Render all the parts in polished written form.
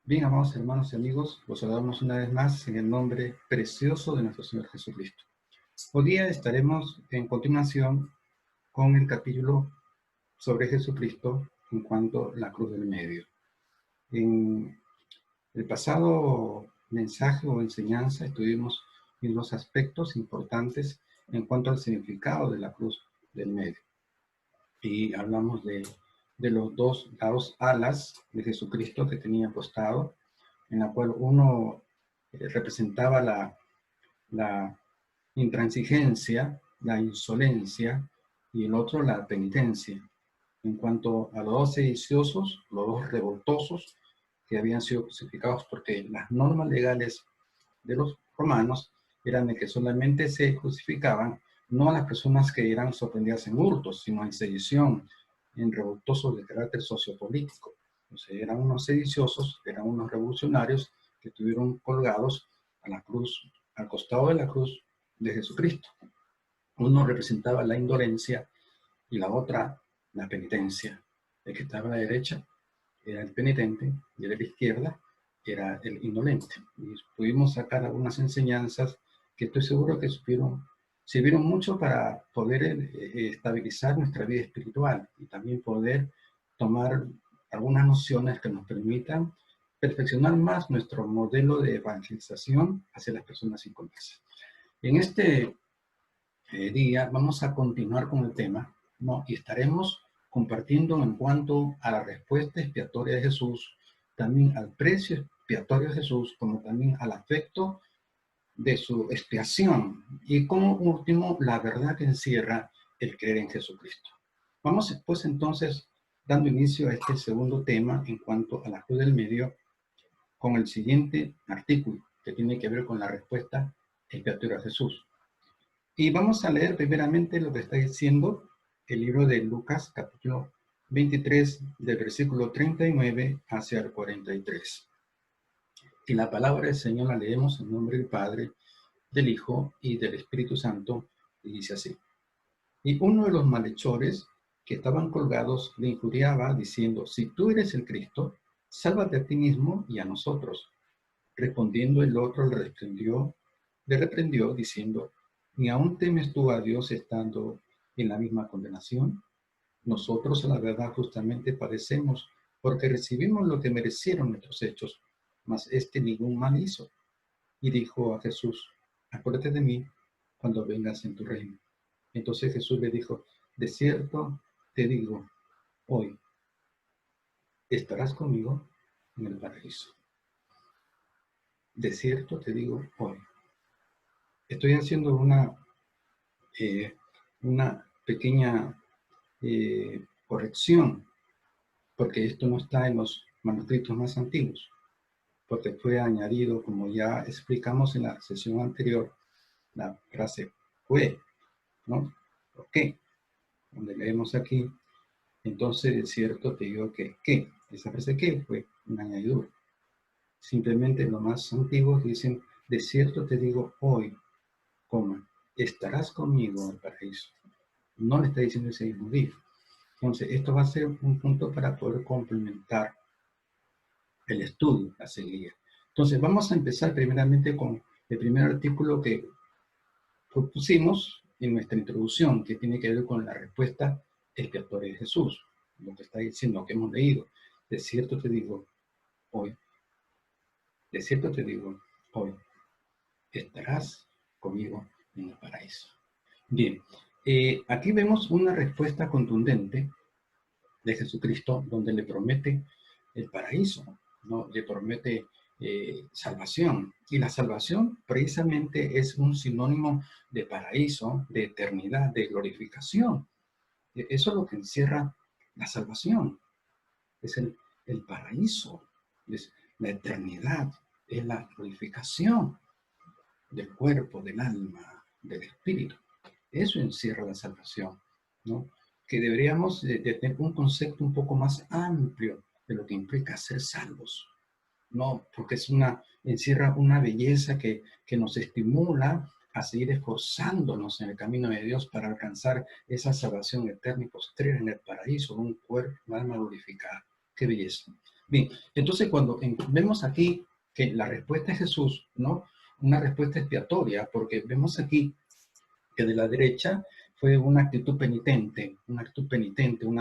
Bien, amados hermanos y amigos, los saludamos una vez más en el nombre precioso de nuestro Señor Jesucristo. Hoy día estaremos en continuación con el capítulo sobre Jesucristo en cuanto a la cruz del medio. En el pasado mensaje o enseñanza estuvimos en los aspectos importantes en cuanto al significado de la cruz del medio. Y hablamos de los dos alas de Jesucristo que tenía costado, en la cual uno representaba la intransigencia, la insolencia, y el otro la penitencia. En cuanto a los dos sediciosos, los dos revoltosos, que habían sido crucificados porque las normas legales de los romanos eran de que solamente se crucificaban no a las personas que eran sorprendidas en hurtos, sino en sedición, en revoltosos de carácter sociopolítico. Entonces eran unos sediciosos, eran unos revolucionarios que estuvieron colgados a la cruz, al costado de la cruz de Jesucristo. Uno representaba la indolencia y la otra la penitencia. El que estaba a la derecha era el penitente y el de la izquierda era el indolente. Y pudimos sacar algunas enseñanzas que estoy seguro que sirvieron mucho para poder estabilizar nuestra vida espiritual y también poder tomar algunas nociones que nos permitan perfeccionar más nuestro modelo de evangelización hacia las personas inconversas. En este día vamos a continuar con el tema, ¿no? Y estaremos compartiendo en cuanto a la respuesta expiatoria de Jesús, también al precio expiatorio de Jesús, como también al afecto de su expiación y como último la verdad que encierra el creer en Jesucristo. Vamos pues entonces dando inicio a este segundo tema en cuanto a la cruz del medio con el siguiente artículo que tiene que ver con la respuesta expiatoria de Jesús. Y vamos a leer primeramente lo que está diciendo el libro de Lucas, capítulo 23, del versículo 39 hacia el 43. Y la palabra del Señor la leemos en nombre del Padre, del Hijo y del Espíritu Santo, y dice así. Y uno de los malhechores que estaban colgados le injuriaba, diciendo, si tú eres el Cristo, sálvate a ti mismo y a nosotros. Respondiendo el otro le reprendió diciendo, ¿ni aún temes tú a Dios estando en la misma condenación? Nosotros a la verdad justamente padecemos, porque recibimos lo que merecieron nuestros hechos, mas este ningún mal hizo. Y dijo a Jesús, acuérdate de mí cuando vengas en tu reino. Entonces Jesús le dijo, de cierto te digo, hoy estarás conmigo en el paraíso. De cierto te digo, hoy. Estoy haciendo una pequeña corrección, porque esto no está en los manuscritos más antiguos, porque fue añadido, como ya explicamos en la sesión anterior, la frase fue, ¿no? ¿Por qué? Donde leemos aquí, entonces de cierto te digo que, ¿qué? Esa frase ¿qué? Fue una añadidura. Simplemente los más antiguos dicen, de cierto te digo hoy, coma, estarás conmigo en el paraíso. No le está diciendo ese mismo día. Entonces, esto va a ser un punto para poder complementar el estudio a seguir. Entonces, vamos a empezar primeramente con el primer artículo que propusimos en nuestra introducción, que tiene que ver con la respuesta expiatoria de Jesús. Lo que está diciendo, lo que hemos leído. De cierto te digo hoy, de cierto te digo hoy, estarás conmigo en el paraíso. Bien, aquí vemos una respuesta contundente de Jesucristo, donde le promete el paraíso, ¿no? Le promete salvación. Y la salvación precisamente es un sinónimo de paraíso, de eternidad, de glorificación. Eso es lo que encierra la salvación. Es el paraíso, es la eternidad, es la glorificación del cuerpo, del alma, del espíritu. Eso encierra la salvación, ¿no? Que deberíamos de tener un concepto un poco más amplio de lo que implica ser salvos, ¿no? Porque encierra una belleza que nos estimula a seguir esforzándonos en el camino de Dios para alcanzar esa salvación eterna y posterior en el paraíso, un cuerpo, un alma glorificada. ¡Qué belleza! Bien, entonces cuando vemos aquí que la respuesta es Jesús, ¿no? Una respuesta expiatoria, porque vemos aquí que de la derecha fue una actitud penitente, una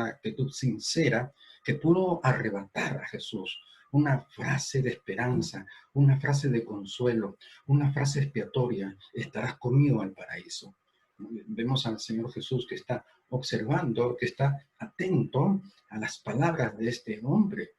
actitud sincera que pudo arrebatar a Jesús. Una frase de esperanza, una frase de consuelo, una frase expiatoria, estarás conmigo al paraíso. Vemos al Señor Jesús que está observando, que está atento a las palabras de este hombre.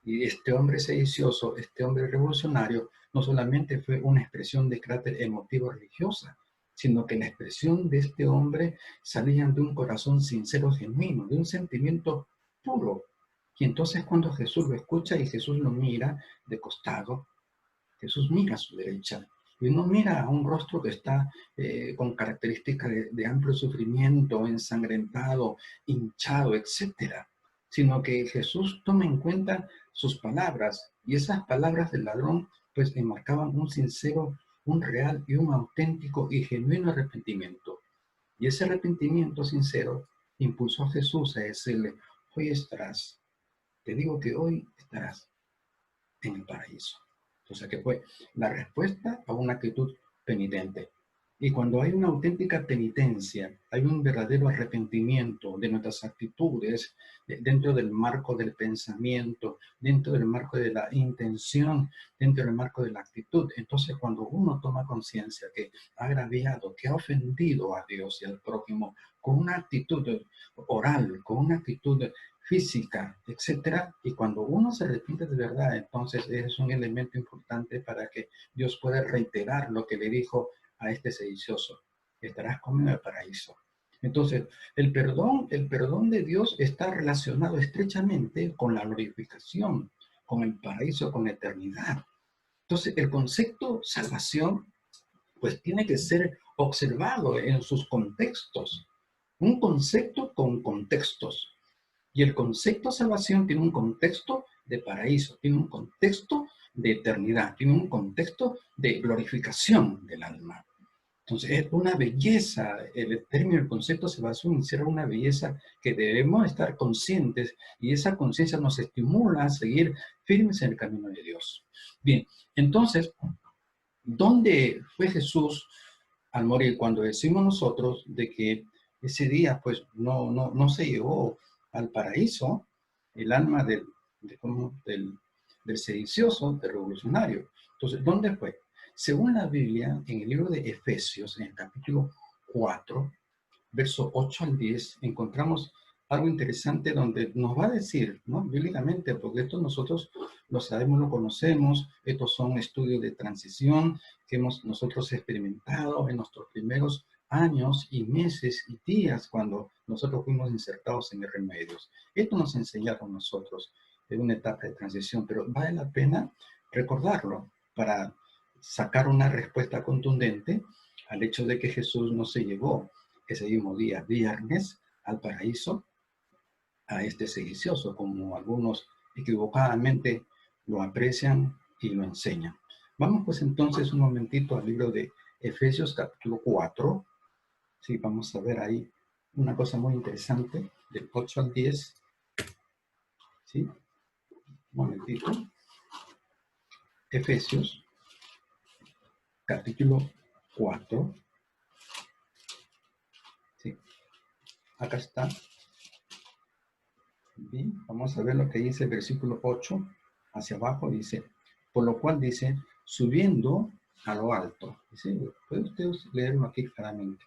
Y este hombre sedicioso, este hombre revolucionario, no solamente fue una expresión de carácter emotivo religiosa, sino que la expresión de este hombre salía de un corazón sincero, genuino, de un sentimiento puro. Y entonces cuando Jesús lo escucha y Jesús lo mira de costado, Jesús mira a su derecha y no mira a un rostro que está con características de amplio sufrimiento, ensangrentado, hinchado, etcétera, sino que Jesús toma en cuenta sus palabras y esas palabras del ladrón pues enmarcaban un sincero, un real y un auténtico y genuino arrepentimiento. Y ese arrepentimiento sincero impulsó a Jesús a decirle, hoy estarás, te digo que hoy estarás en el paraíso. O sea que fue la respuesta a una actitud penitente. Y cuando hay una auténtica penitencia, hay un verdadero arrepentimiento de nuestras actitudes dentro del marco del pensamiento, dentro del marco de la intención, dentro del marco de la actitud. Entonces, cuando uno toma conciencia que ha agraviado, que ha ofendido a Dios y al prójimo con una actitud oral, con una actitud física, etcétera. Y cuando uno se arrepiente de verdad, entonces es un elemento importante para que Dios pueda reiterar lo que le dijo a este sedicioso: estarás conmigo en el paraíso. Entonces, el perdón de Dios está relacionado estrechamente con la glorificación, con el paraíso, con la eternidad. Entonces, el concepto salvación, pues tiene que ser observado en sus contextos. Un concepto con contextos. Y el concepto de salvación tiene un contexto de paraíso, tiene un contexto de eternidad, tiene un contexto de glorificación del alma. Entonces es una belleza, el término, el concepto de salvación encierra una belleza que debemos estar conscientes y esa conciencia nos estimula a seguir firmes en el camino de Dios. Bien, entonces, ¿dónde fue Jesús al morir? Cuando decimos nosotros de que ese día pues no se llevó al paraíso el alma del sedicioso, del revolucionario. Entonces, ¿dónde fue? Según la Biblia, en el libro de Efesios, en el capítulo 4, verso 8 al 10, encontramos algo interesante donde nos va a decir, ¿no? Bíblicamente, porque esto nosotros lo sabemos, lo conocemos, estos son estudios de transición que hemos nosotros experimentado en nuestros primeros años y meses y días cuando nosotros fuimos insertados en el remedios. Esto nos enseñaron nosotros en una etapa de transición, pero vale la pena recordarlo para sacar una respuesta contundente al hecho de que Jesús no se llevó ese mismo día, viernes, al paraíso, a este sedicioso, como algunos equivocadamente lo aprecian y lo enseñan. Vamos pues entonces un momentito al libro de Efesios capítulo 4. Sí, vamos a ver ahí una cosa muy interesante, del 8 al 10. Sí, un momentito. Efesios capítulo 4. Sí, acá está. Bien, vamos a ver lo que dice el versículo 8 hacia abajo. Dice, por lo cual dice, subiendo a lo alto. Dice, puede usted leerlo aquí claramente.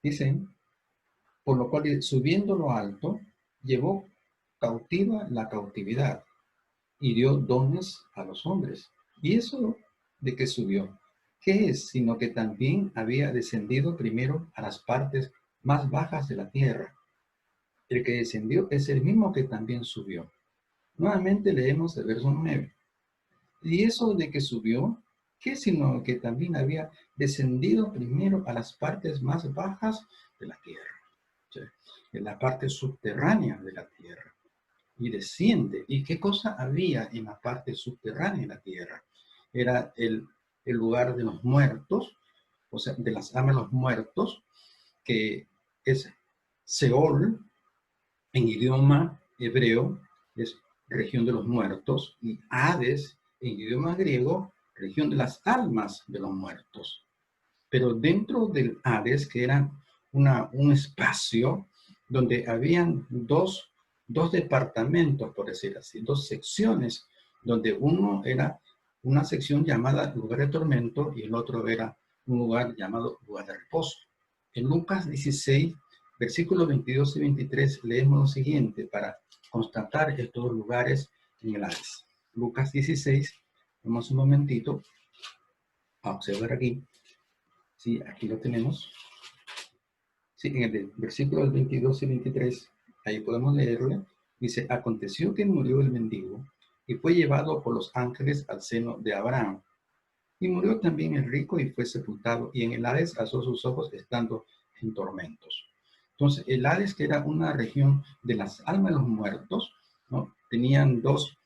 Dice, por lo cual, subiendo lo alto, llevó cautiva la cautividad y dio dones a los hombres. ¿Y eso de qué subió? ¿Qué es? Sino que también había descendido primero a las partes más bajas de la tierra. El que descendió es el mismo que también subió. Nuevamente leemos el verso 9. Y eso de que subió, ¿qué? Sino que también había descendido primero a las partes más bajas de la tierra, o sea, en la parte subterránea de la tierra. Y desciende. ¿Y qué cosa había en la parte subterránea de la tierra? Era el lugar de los muertos, o sea, de las almas de los muertos, que es Seol, en idioma hebreo, es región de los muertos, y Hades, en idioma griego, región de las almas de los muertos. Pero dentro del Hades, que era un espacio donde habían dos departamentos, por decir así, dos secciones, donde uno era una sección llamada lugar de tormento y el otro era un lugar llamado lugar de reposo. En Lucas 16, versículos 22 y 23, leemos lo siguiente para constatar estos dos lugares en el Hades. Lucas 16, vamos un momentito a observar aquí. Sí, aquí lo tenemos. Sí, en el versículo 22 y 23, ahí podemos leerle. Dice, aconteció que murió el mendigo y fue llevado por los ángeles al seno de Abraham. Y murió también el rico y fue sepultado, y en el Hades alzó sus ojos estando en tormentos. Entonces, el Hades, que era una región de las almas de los muertos, ¿no? Tenían dos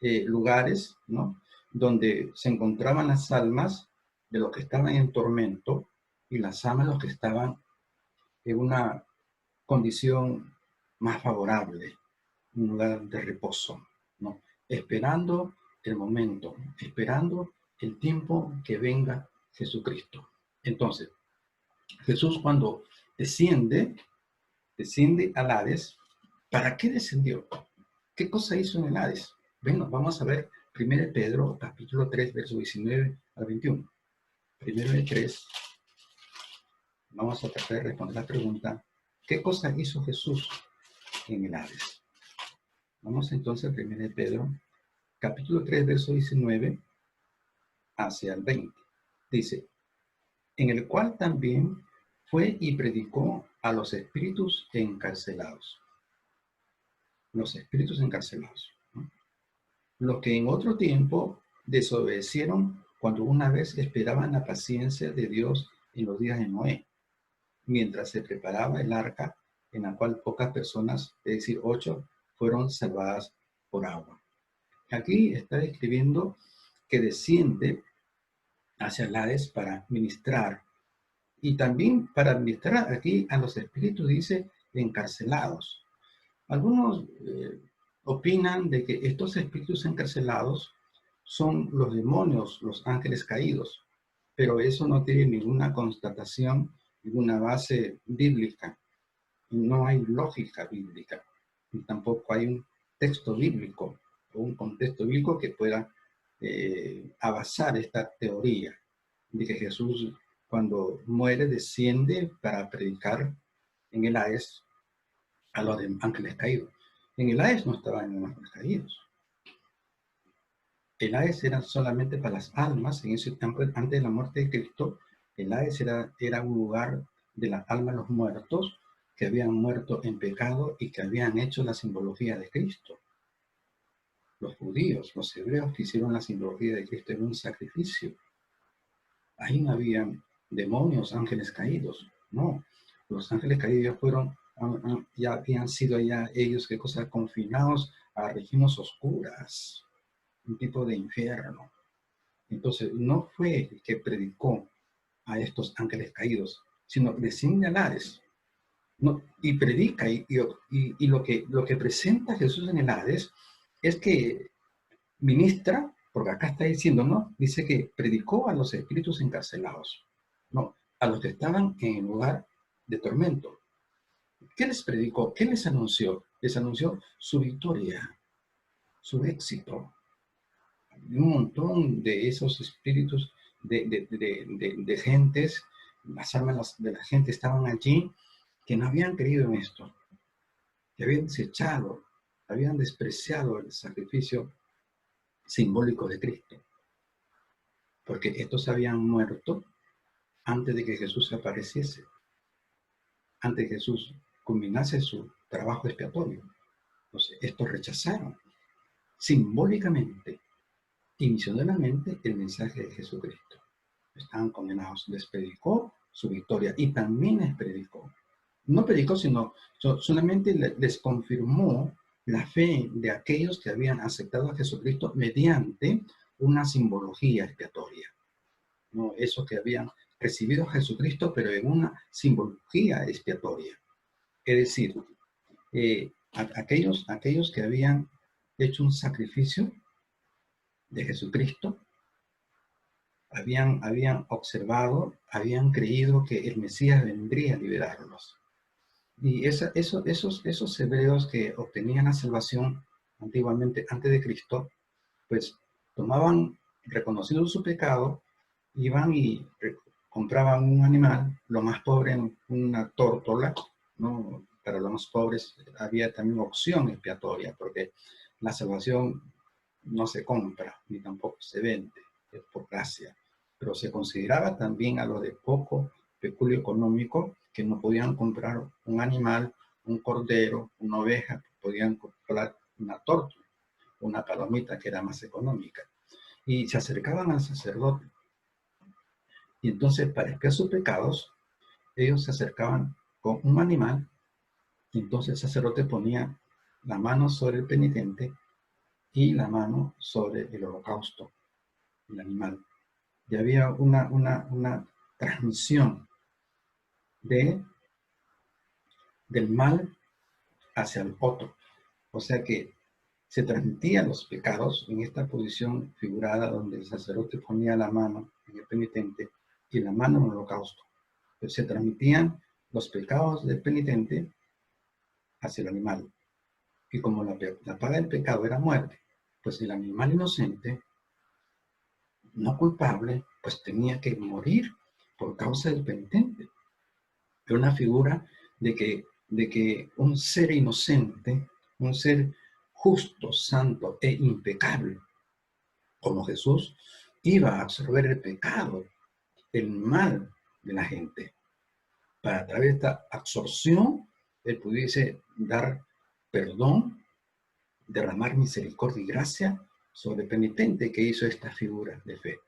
lugares, ¿no? Donde se encontraban las almas de los que estaban en tormento y las almas de los que estaban en una condición más favorable, un lugar de reposo, ¿no? Esperando el momento, esperando el tiempo que venga Jesucristo. Entonces, Jesús cuando desciende al Hades, ¿para qué descendió? ¿Qué cosa hizo en el Hades? Bueno, vamos a ver 1 Pedro, capítulo 3, verso 19 al 21. 1 3, vamos a tratar de responder la pregunta, ¿qué cosa hizo Jesús en el Hades? Vamos entonces a 1 Pedro, capítulo 3, verso 19 hacia el 20. Dice, en el cual también fue y predicó a los espíritus encarcelados. Los espíritus encarcelados, ¿no? Los que en otro tiempo desobedecieron cuando una vez esperaban la paciencia de Dios en los días de Noé, mientras se preparaba el arca en la cual pocas personas, es decir, 8, fueron salvadas por agua. Aquí está describiendo que desciende hacia el Hades para ministrar. Y también para administrar aquí a los espíritus, dice, encarcelados. Algunos opinan de que estos espíritus encarcelados son los demonios, los ángeles caídos, pero eso no tiene ninguna constatación, ninguna base bíblica. No hay lógica bíblica, y tampoco hay un texto bíblico o un contexto bíblico que pueda avasar esta teoría de que Jesús cuando muere desciende para predicar en el Hades a los ángeles caídos. En el Hades no estaban los ángeles caídos. El Hades era solamente para las almas. En ese tiempo, antes de la muerte de Cristo, el Hades era un lugar de las almas de los muertos que habían muerto en pecado y que habían hecho la simbología de Cristo. Los judíos, los hebreos que hicieron la simbología de Cristo en un sacrificio. Ahí no habían demonios, ángeles caídos. No, los ángeles caídos ya habían sido ya ellos, qué cosa, confinados a regiones oscuras, un tipo de infierno. Entonces, no fue el que predicó a estos ángeles caídos, sino desciende al Hades, ¿no? Y predica, y lo que presenta Jesús en el Hades es que ministra, porque acá está diciendo, ¿no? Dice que predicó a los espíritus encarcelados, ¿no? A los que estaban en el lugar de tormento. ¿Qué les predicó? ¿Qué les anunció? Les anunció su victoria, su éxito. Un montón de esos espíritus de gentes, las almas de la gente estaban allí que no habían creído en esto, que habían desechado, habían despreciado el sacrificio simbólico de Cristo, porque estos habían muerto antes de que Jesús apareciese, antes de que Jesús culminase su trabajo expiatorio. Entonces, estos rechazaron simbólicamente y misionalmente el mensaje de Jesucristo. Estaban condenados. Les predicó su victoria y también les predicó. No predicó, sino solamente les confirmó la fe de aquellos que habían aceptado a Jesucristo mediante una simbología expiatoria. ¿No? Esos que habían recibido a Jesucristo, pero en una simbología expiatoria. Es decir, aquellos que habían hecho un sacrificio de Jesucristo, habían observado, habían creído que el Mesías vendría a liberarlos. Y esos hebreos que obtenían la salvación antiguamente, antes de Cristo, pues tomaban, reconociendo su pecado, iban y compraban un animal, lo más pobre, una tórtola, ¿no? Para los más pobres había también opción expiatoria, porque la salvación no se compra, ni tampoco se vende, es por gracia. Pero se consideraba también a los de poco peculio económico que no podían comprar un animal, un cordero, una oveja, podían comprar una tórtola, una palomita que era más económica. Y se acercaban al sacerdote. Y entonces, para expiar sus pecados, ellos se acercaban con un animal, y entonces el sacerdote ponía la mano sobre el penitente y la mano sobre el holocausto, el animal. Y había una transmisión del mal hacia el otro. O sea que se transmitían los pecados en esta posición figurada donde el sacerdote ponía la mano en el penitente y la mano en el holocausto. Entonces, se transmitían los pecados del penitente hacia el animal. Y como la paga del pecado era muerte, pues el animal inocente, no culpable, pues tenía que morir por causa del penitente. Era una figura de que un ser inocente, un ser justo, santo e impecable, como Jesús, iba a absorber el pecado, el mal de la gente, para a través de esta absorción, él pudiese dar perdón, derramar misericordia y gracia sobre el penitente que hizo esta figura de fe.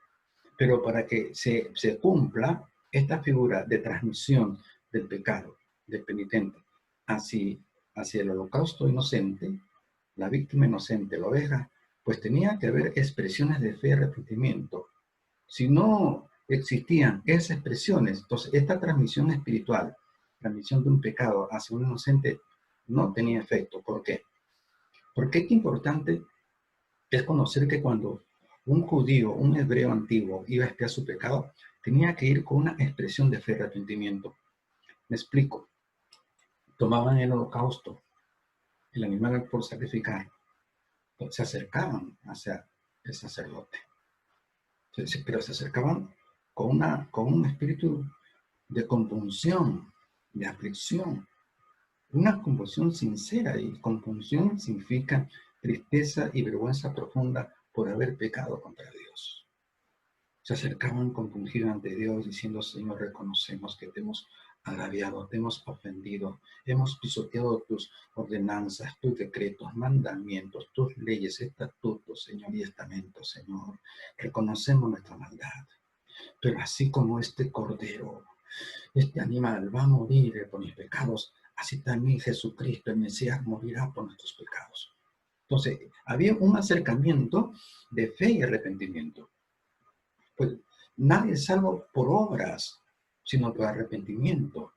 Pero para que se cumpla esta figura de transmisión del pecado del penitente hacia el holocausto inocente, la víctima inocente, la oveja, pues tenía que haber expresiones de fe y arrepentimiento. Si no existían esas expresiones, entonces esta transmisión espiritual, transmisión de un pecado hacia un inocente, no tenía efecto. ¿Por qué? Porque es importante es conocer que cuando un judío, un hebreo antiguo, iba a expiar su pecado, tenía que ir con una expresión de fe y arrepentimiento. Me explico. Tomaban el holocausto, el animal por sacrificar, se acercaban hacia el sacerdote. Pero se acercaban con un espíritu de compunción, de aflicción, una compunción sincera, y compunción significa tristeza y vergüenza profunda por haber pecado contra Dios. Se acercaban compungidos ante Dios diciendo: Señor, reconocemos que te hemos agraviado, te hemos ofendido, hemos pisoteado tus ordenanzas, tus decretos, mandamientos, tus leyes, estatutos, Señor, y estamentos, Señor. Reconocemos nuestra maldad. Pero así como este cordero, este animal va a morir por mis pecados, así también Jesucristo, el Mesías, morirá por nuestros pecados. Entonces, había un acercamiento de fe y arrepentimiento. Pues nadie es salvo por obras, sino por arrepentimiento.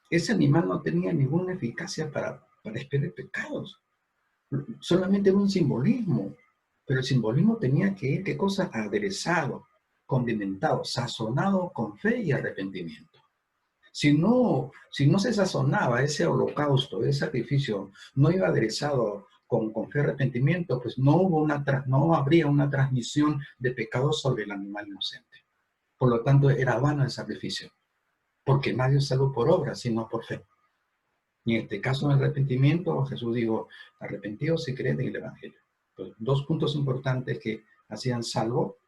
Ese animal no tenía ninguna eficacia para expiar pecados. Solamente un simbolismo. Pero el simbolismo tenía que ir, ¿qué cosa? Aderezado, condimentado, sazonado con fe y arrepentimiento. Si no se sazonaba ese holocausto, ese sacrificio, no iba aderezado con fe y arrepentimiento, pues no habría una transmisión de pecados sobre el animal inocente. Por lo tanto, era vano el sacrificio, porque nadie es salvo por obra, sino por fe. Y en este caso, en el arrepentimiento, Jesús dijo: arrepentidos si creen en el Evangelio. Pues, dos puntos importantes que hacían salvo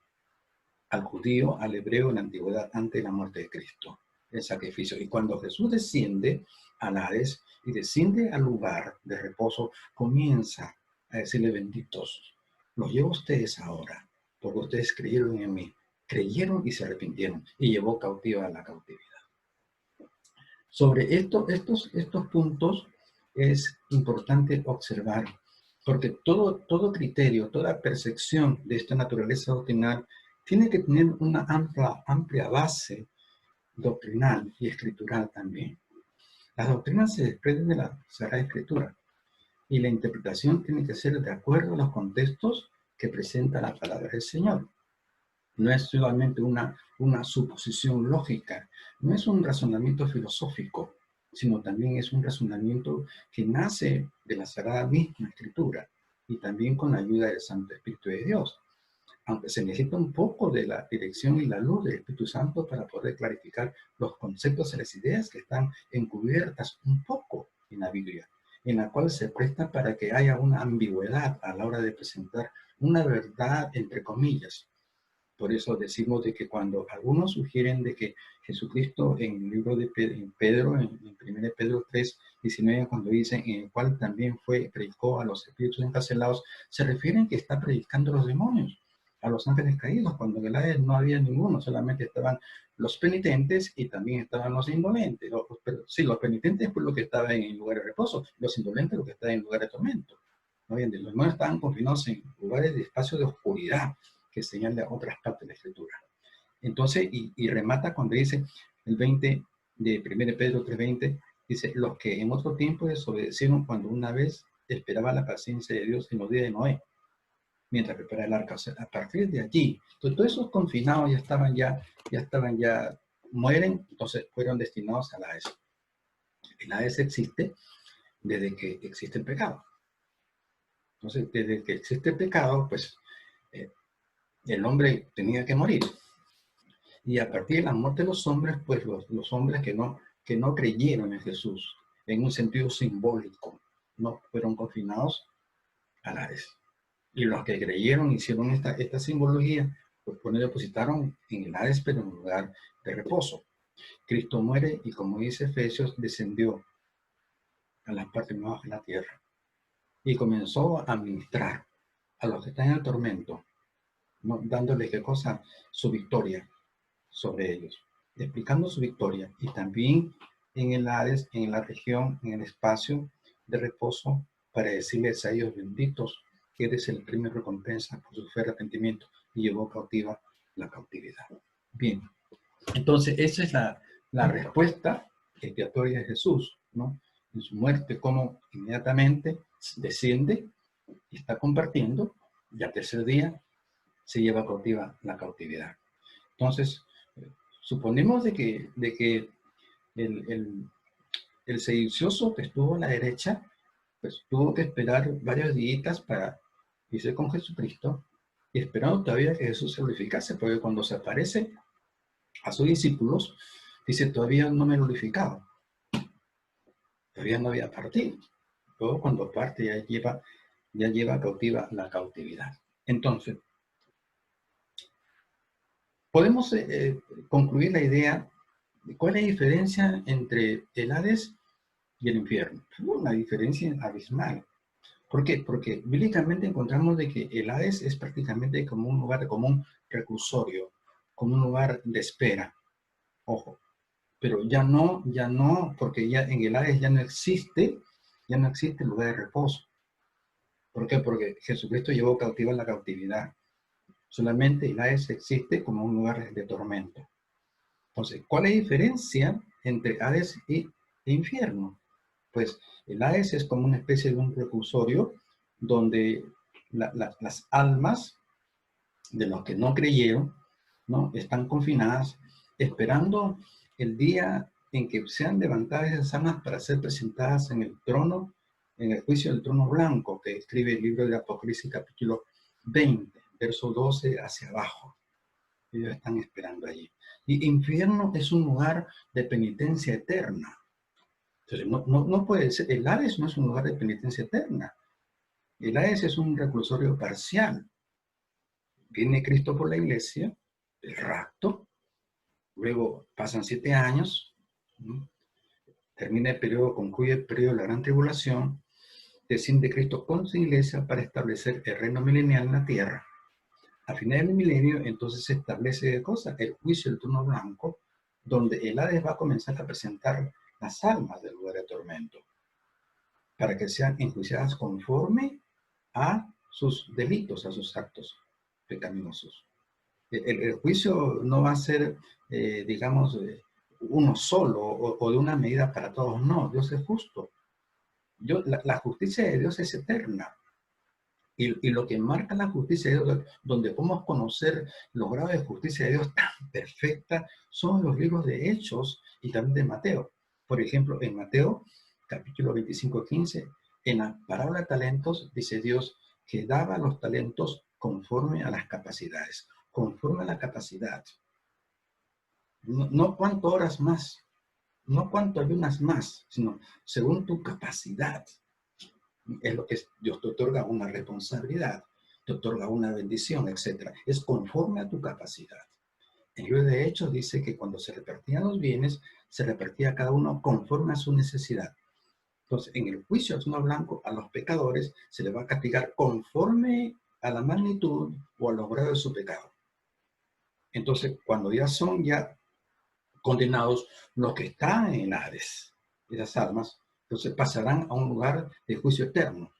al judío, al hebreo en la antigüedad, antes de la muerte de Cristo, el sacrificio. Y cuando Jesús desciende al Hades y desciende al lugar de reposo, comienza a decirle: benditos, los llevo a ustedes ahora, porque ustedes creyeron en mí, creyeron y se arrepintieron, y llevó cautiva a la cautividad. Sobre estos puntos es importante observar, porque todo criterio, toda percepción de esta naturaleza doctrinal tiene que tener una amplia base doctrinal y escritural también. Las doctrinas se desprenden de la Sagrada Escritura. Y la interpretación tiene que ser de acuerdo a los contextos que presenta la palabra del Señor. No es solamente una suposición lógica, no es un razonamiento filosófico, sino también es un razonamiento que nace de la Sagrada misma Escritura y también con la ayuda del Santo Espíritu de Dios. Aunque se necesita un poco de la dirección y la luz del Espíritu Santo para poder clarificar los conceptos y las ideas que están encubiertas un poco en la Biblia, en la cual se presta para que haya una ambigüedad a la hora de presentar una verdad entre comillas. Por eso decimos de que cuando algunos sugieren de que Jesucristo en el libro de Pedro, en 1 Pedro 3, 19, cuando dicen en el cual también predicó a los espíritus encarcelados, se refieren que está predicando a los demonios, a los ángeles caídos, cuando en el área no había ninguno, solamente estaban los penitentes y también estaban los indolentes. Sí, los penitentes por lo que estaban en lugar de reposo, los indolentes lo que estaban en lugar de tormento. ¿No? Los demonios estaban confinados en lugares de espacio de oscuridad, que señala otras partes de la Escritura. Entonces, y remata cuando dice el 20 de 1 Pedro 3:20, dice, los que en otro tiempo desobedecieron cuando una vez esperaba la paciencia de Dios en los días de Noé, mientras prepara el arca. O sea, a partir de allí, todos esos confinados ya mueren, entonces fueron destinados al Hades. El Hades existe desde que existe el pecado. Entonces, desde que existe el pecado, pues el hombre tenía que morir. Y a partir de la muerte de los hombres, pues los hombres que no creyeron en Jesús, en un sentido simbólico, no fueron confinados al Hades. Y los que creyeron, hicieron esta simbología, pues depositaron en el Hades, pero en un lugar de reposo. Cristo muere y, como dice Efesios, descendió a las partes más bajas de la tierra y comenzó a ministrar a los que están en el tormento, ¿no? Dándoles qué cosa, su victoria sobre ellos, explicando su victoria y también en el Hades, en la región, en el espacio de reposo, para decirles a ellos benditos, que eres el premio recompensa por su fe y arrepentimiento, y llevó cautiva la cautividad. Bien, entonces esa es la respuesta expiatoria de Jesús, ¿no? En su muerte, como inmediatamente desciende y está compartiendo, y al tercer día se lleva cautiva la cautividad. Entonces, suponemos de que el sedicioso que estuvo a la derecha, pues tuvo que esperar varios días para irse con Jesucristo y esperando todavía que Jesús se glorificase, porque cuando se aparece a sus discípulos, dice, todavía no me he glorificado, todavía no había partido. Luego cuando parte ya lleva cautiva la cautividad. Entonces, podemos concluir la idea de cuál es la diferencia entre el Hades y el infierno. Una diferencia abismal. ¿Por qué? Porque bíblicamente encontramos de que el Hades es prácticamente como un lugar, como un reclusorio, como un lugar de espera. Ojo, pero ya no, porque ya en el Hades ya no existe el lugar de reposo. ¿Por qué? Porque Jesucristo llevó cautiva la cautividad. Solamente el Hades existe como un lugar de tormento. Entonces, ¿cuál es la diferencia entre Hades e infierno? Pues el Hades es como una especie de un reclusorio donde las almas de los que no creyeron, ¿no? Están confinadas esperando el día en que sean levantadas esas almas para ser presentadas en el trono, en el juicio del trono blanco que escribe el libro de Apocalipsis capítulo 20, verso 12 hacia abajo. Ellos están esperando allí. Y infierno es un lugar de penitencia eterna. Entonces, no puede ser, el Hades no es un lugar de penitencia eterna. El Hades es un reclusorio parcial. Viene Cristo por la iglesia, el rapto, luego pasan 7 años, ¿no? Termina el periodo, concluye el periodo de la gran tribulación, desciende Cristo con su iglesia para establecer el reino milenial en la tierra. A final del milenio, entonces se establece el juicio del trono blanco, donde el Hades va a comenzar a presentar las almas del lugar de tormento, para que sean enjuiciadas conforme a sus delitos, a sus actos pecaminosos. El juicio no va a ser, digamos, uno solo o de una medida para todos. No, Dios es justo. La justicia de Dios es eterna. Y lo que marca la justicia de Dios, donde podemos conocer los grados de justicia de Dios tan perfecta, son los libros de Hechos y también de Mateo. Por ejemplo, en Mateo, capítulo 25:15, en la parábola de talentos, dice Dios que daba los talentos conforme a las capacidades, conforme a la capacidad. No cuánto horas más, no cuánto ayunas más, sino según tu capacidad. Es lo que Dios te otorga una responsabilidad, te otorga una bendición, etc. Es conforme a tu capacidad. En el libro de Hechos dice que cuando se repartían los bienes, se repartía cada uno conforme a su necesidad. Entonces, en el juicio al trono blanco, a los pecadores se les va a castigar conforme a la magnitud o a los grados de su pecado. Entonces, cuando ya son condenados los que están en Hades, esas almas, entonces pasarán a un lugar de juicio eterno.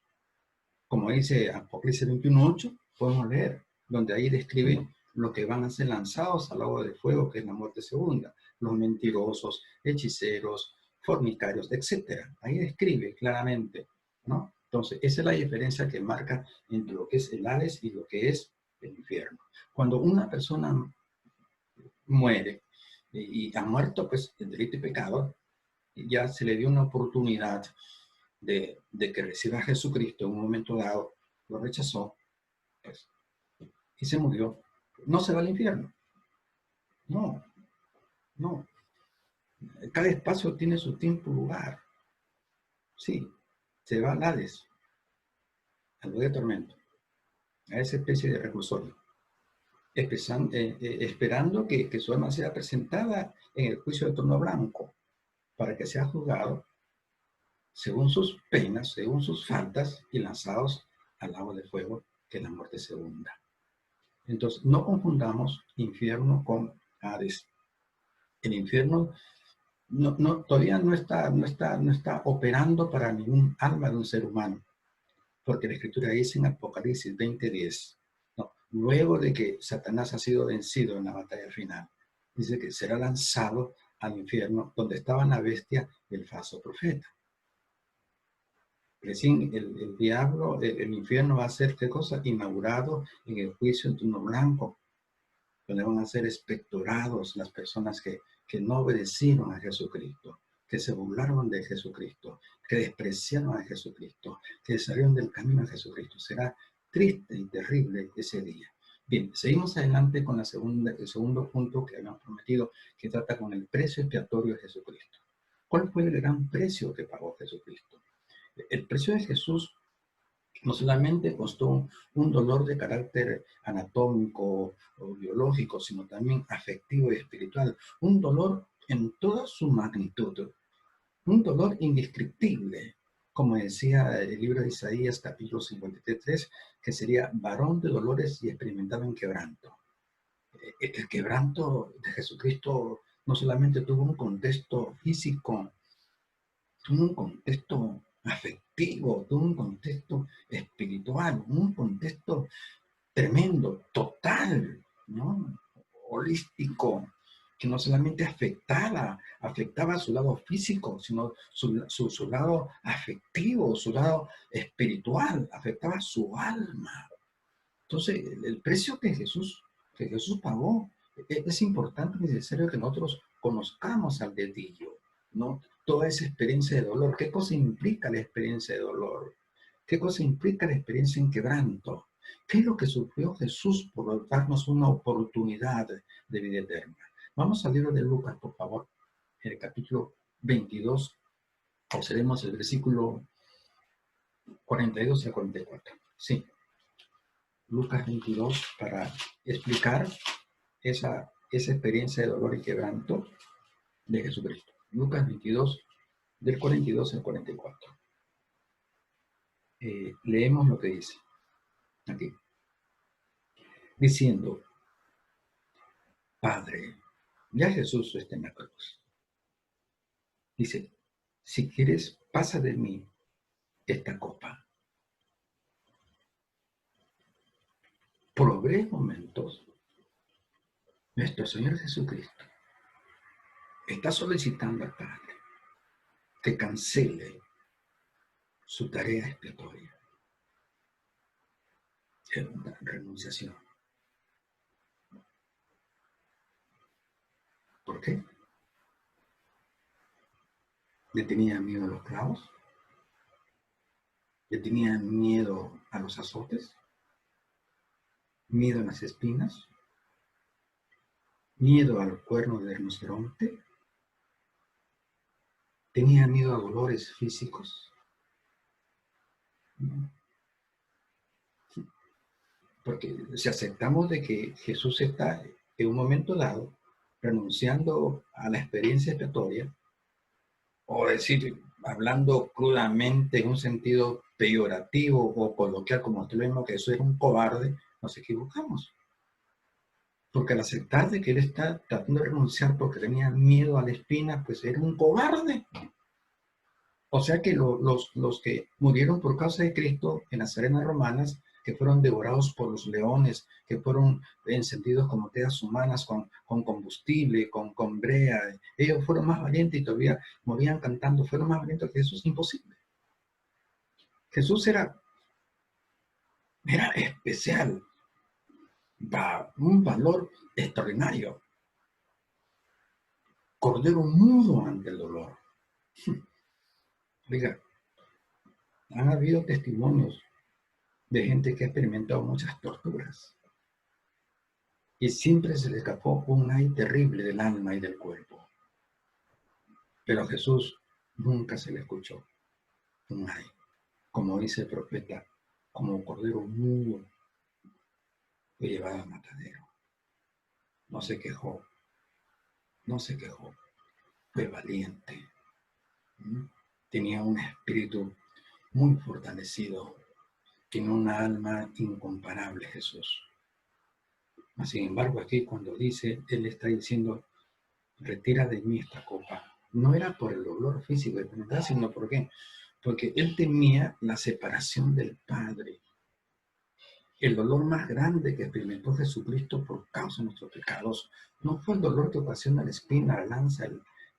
Como dice Apocalipsis 21:8, podemos leer, donde ahí describe lo que van a ser lanzados al lago de fuego, que es la muerte segunda, los mentirosos, hechiceros, fornicarios, etc. Ahí describe claramente, ¿no? Entonces, esa es la diferencia que marca entre lo que es el Hades y lo que es el infierno. Cuando una persona muere y ha muerto, pues, en delito y pecado, ya se le dio una oportunidad de que reciba a Jesucristo en un momento dado, lo rechazó, pues, y se murió. No se va al infierno. No, no. Cada espacio tiene su tiempo y lugar. Sí, se va al Hades, al lugar de tormento, a esa especie de reclusorio, esperando que su alma sea presentada en el juicio de trono blanco, para que sea juzgado según sus penas, según sus faltas, y lanzados al lago de fuego, que es la muerte segunda. Entonces, no confundamos infierno con Hades. El infierno todavía no está operando para ningún alma de un ser humano, porque la Escritura dice en Apocalipsis 20:10, no, luego de que Satanás ha sido vencido en la batalla final, dice que será lanzado al infierno donde estaba la bestia y el falso profeta. Recién el diablo, el infierno va a ser, ¿qué cosa? Inaugurado en el juicio en trono blanco, donde van a ser espectorados las personas que no obedecieron a Jesucristo, que se burlaron de Jesucristo, que despreciaron a Jesucristo, que salieron del camino a Jesucristo. Será triste y terrible ese día. Bien, seguimos adelante con el segundo punto que habíamos prometido, que trata con el precio expiatorio de Jesucristo. ¿Cuál fue el gran precio que pagó Jesucristo? El precio de Jesús no solamente costó un dolor de carácter anatómico o biológico, sino también afectivo y espiritual. Un dolor en toda su magnitud. Un dolor indescriptible. Como decía el libro de Isaías, capítulo 53, que sería varón de dolores y experimentado en quebranto. El quebranto de Jesucristo no solamente tuvo un contexto físico, tuvo un contexto afectivo, tuvo un contexto espiritual, un contexto tremendo, total, ¿no? Holístico, que no solamente afectaba su lado físico, sino su lado afectivo, su lado espiritual, afectaba su alma. Entonces, el precio que Jesús pagó es importante y necesario que nosotros conozcamos al dedillo, ¿no? Toda esa experiencia de dolor. ¿Qué cosa implica la experiencia de dolor? ¿Qué cosa implica la experiencia en quebranto? ¿Qué es lo que sufrió Jesús por darnos una oportunidad de vida eterna? Vamos al libro de Lucas, por favor, en el capítulo 22, observemos el versículo 42 al 44. Sí. Lucas 22 para explicar esa experiencia de dolor y quebranto de Jesucristo. Lucas 22, del 42 al 44. Leemos lo que dice aquí. Diciendo, Padre, ya Jesús está en la cruz. Dice, si quieres, pasa de mí esta copa. Por breves momentos, nuestro Señor Jesucristo está solicitando al Padre que cancele su tarea expiatoria. Era una renunciación. ¿Por qué? ¿Le tenía miedo a los clavos? ¿Le tenía miedo a los azotes? ¿Miedo a las espinas? ¿Miedo al cuerno del rinoceronte? ¿Tenía miedo a dolores físicos? No. Porque si aceptamos de que Jesús está en un momento dado renunciando a la experiencia expiatoria, o decir, hablando crudamente en un sentido peyorativo o coloquial, como usted lo mismo, que eso era un cobarde, nos equivocamos. Porque al aceptar de que él está tratando de renunciar porque tenía miedo a la espina, pues era un cobarde. O sea que los que murieron por causa de Cristo en las arenas romanas, que fueron devorados por los leones, que fueron encendidos como teas humanas con combustible, con brea, ellos fueron más valientes y todavía morían cantando, fueron más valientes que Jesús, imposible. Jesús era especial, un valor extraordinario, cordero mudo ante el dolor. Oiga, han habido testimonios de gente que ha experimentado muchas torturas y siempre se le escapó un ay terrible del alma y del cuerpo. Pero a Jesús nunca se le escuchó un ay. Como dice el profeta, como cordero mudo fue llevado al matadero. No se quejó, no se quejó, fue valiente. Tenía un espíritu muy fortalecido, tiene una alma incomparable Jesús. Sin embargo, aquí cuando dice, él está diciendo, retira de mí esta copa. No era por el dolor físico de enfermedad, sino ¿por qué? Porque él temía la separación del Padre. El dolor más grande que experimentó Jesucristo por causa de nuestros pecados no fue el dolor que ocasiona la espina, la lanza,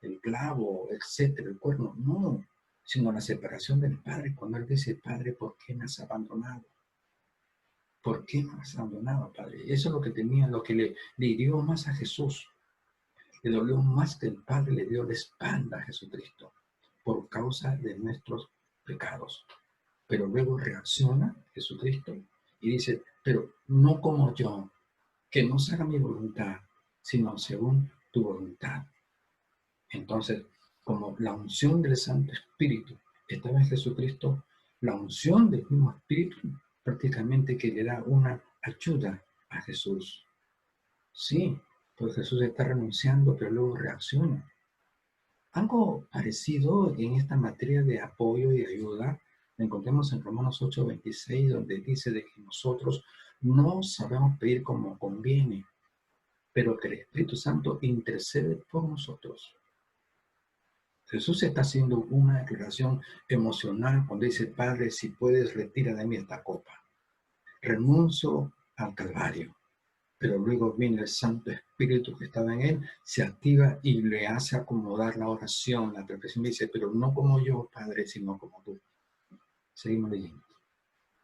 el clavo, etcétera, el cuerno, no, sino la separación del Padre. Cuando él dice, Padre, ¿por qué me has abandonado? ¿Por qué me has abandonado, Padre? Eso es lo que tenía, lo que le hirió más a Jesús. Le dolió más que el Padre le dio la espalda a Jesucristo por causa de nuestros pecados. Pero luego reacciona Jesucristo y dice, pero no como yo, que no se haga mi voluntad, sino según tu voluntad. Entonces, como la unción del Santo Espíritu estaba en Jesucristo, la unción del mismo Espíritu prácticamente que le da una ayuda a Jesús. Sí, pues Jesús está renunciando, pero luego reacciona. Algo parecido en esta materia de apoyo y ayuda lo encontramos en Romanos 8:26, donde dice de que nosotros no sabemos pedir como conviene, pero que el Espíritu Santo intercede por nosotros. Jesús está haciendo una declaración emocional cuando dice, Padre, si puedes, retira de mí esta copa. Renuncio al Calvario. Pero luego viene el Santo Espíritu que estaba en él, se activa y le hace acomodar la oración, la perfección. Dice, pero no como yo, Padre, sino como tú. Seguimos leyendo.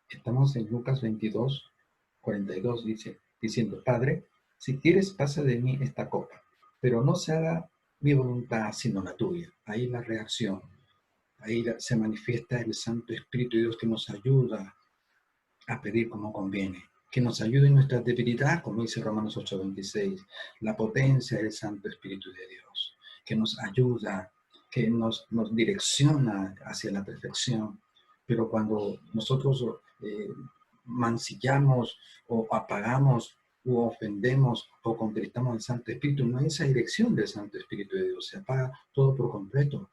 Estamos en Lucas 22:42, diciendo, Padre, si quieres, pasa de mí esta copa, pero no se haga mi voluntad, sino la tuya. Ahí la reacción. Ahí se manifiesta el Santo Espíritu de Dios que nos ayuda a pedir como conviene, que nos ayude en nuestra debilidad, como dice Romanos 8:26, la potencia del Santo Espíritu de Dios, que nos ayuda, que nos direcciona hacia la perfección. Pero cuando nosotros mancillamos o apagamos o ofendemos o contristamos al Santo Espíritu, no hay esa dirección del Santo Espíritu de Dios, se apaga todo por completo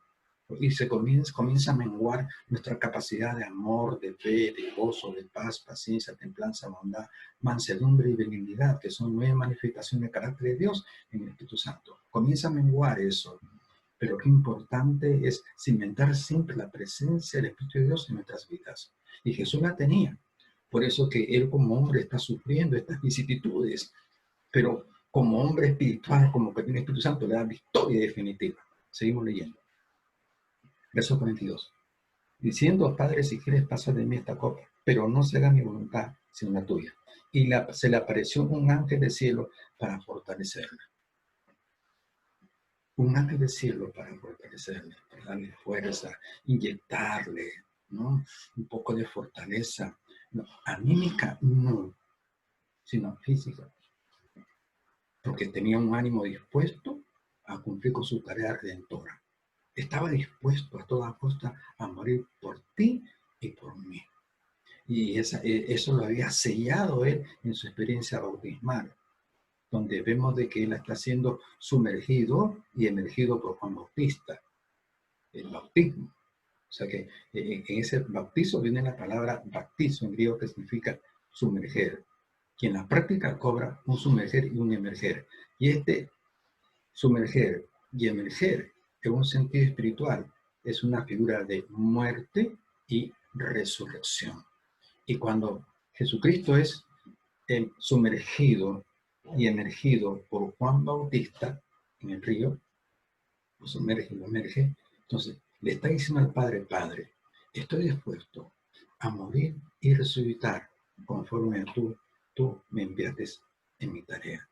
y se comienza a menguar nuestra capacidad de amor, de fe, de gozo, de paz, paciencia, templanza, bondad, mansedumbre y benignidad, que son 9 manifestaciones del carácter de Dios en el Espíritu Santo. Comienza a menguar eso, pero qué importante es cimentar siempre la presencia del Espíritu de Dios en nuestras vidas. Y Jesús la tenía. Por eso que Él como hombre está sufriendo estas vicisitudes, pero como hombre espiritual, como que tiene el Espíritu Santo, le da victoria definitiva. Seguimos leyendo. Verso 42. diciendo: Padre, si quieres pasa de mí esta copa, pero no se haga mi voluntad, sino la tuya. Y se le apareció un ángel del cielo para fortalecerla. Un ángel del cielo para fortalecerle, para darle fuerza, inyectarle, ¿no? Un poco de fortaleza, no, anímica no, sino física, porque tenía un ánimo dispuesto a cumplir con su tarea redentora. Estaba dispuesto a toda costa a morir por ti y por mí. Y eso lo había sellado él en su experiencia bautismal, donde vemos de que él está siendo sumergido y emergido por Juan Bautista, el bautismo. O sea que en ese bautizo viene la palabra baptizo en griego, que significa sumerger. Y en la práctica cobra un sumerger y un emerger. Y este sumerger y emerger, en un sentido espiritual, es una figura de muerte y resurrección. Y cuando Jesucristo es sumergido y emergido por Juan Bautista en el río, lo sumerge y lo emerge, entonces le está diciendo al Padre: Padre, estoy dispuesto a morir y resucitar conforme a tú me enviaste en mi tarea.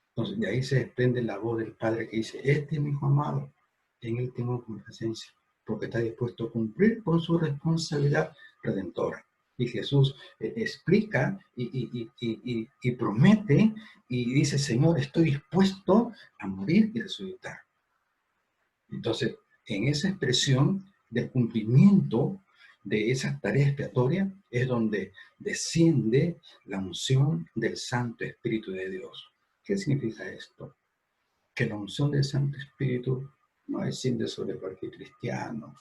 Entonces de ahí se desprende la voz del Padre que dice: este es mi hijo amado, en él tengo complacencia, porque está dispuesto a cumplir con su responsabilidad redentora. Y Jesús explica y promete y dice: Señor, estoy dispuesto a morir y resucitar. Entonces, en esa expresión del cumplimiento de esa tarea expiatoria es donde desciende la unción del Santo Espíritu de Dios. ¿Qué significa esto? Que la unción del Santo Espíritu no desciende sobre cualquier cristiano,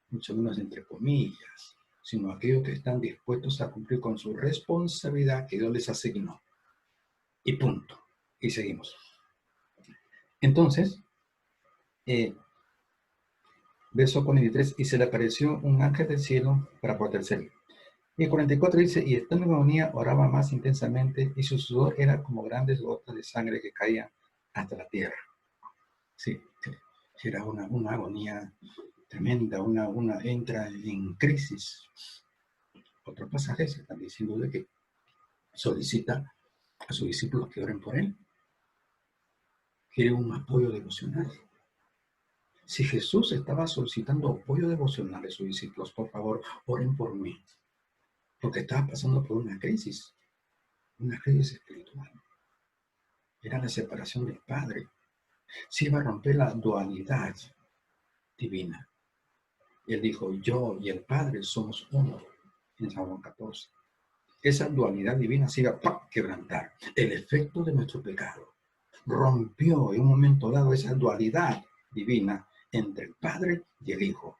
mucho menos entre comillas, sino aquellos que están dispuestos a cumplir con su responsabilidad que Dios les asignó. Y punto. Y seguimos. Entonces, verso 43, y se le apareció un ángel del cielo para protegerle. Y el 44 dice: y estando en agonía oraba más intensamente, y su sudor era como grandes gotas de sangre que caían hasta la tierra. Sí, era una agonía tremenda, entra en crisis. Otros pasajes están diciendo de que solicita a sus discípulos que oren por él. Quiere un apoyo devocional. Si Jesús estaba solicitando apoyo devocional a sus discípulos: por favor, oren por mí, porque estaba pasando por una crisis espiritual. Era la separación del Padre. Se iba a romper la dualidad divina. Él dijo: yo y el Padre somos uno, en San Juan 14. Esa dualidad divina se iba a quebrantar. El efecto de nuestro pecado rompió en un momento dado esa dualidad divina entre el Padre y el Hijo.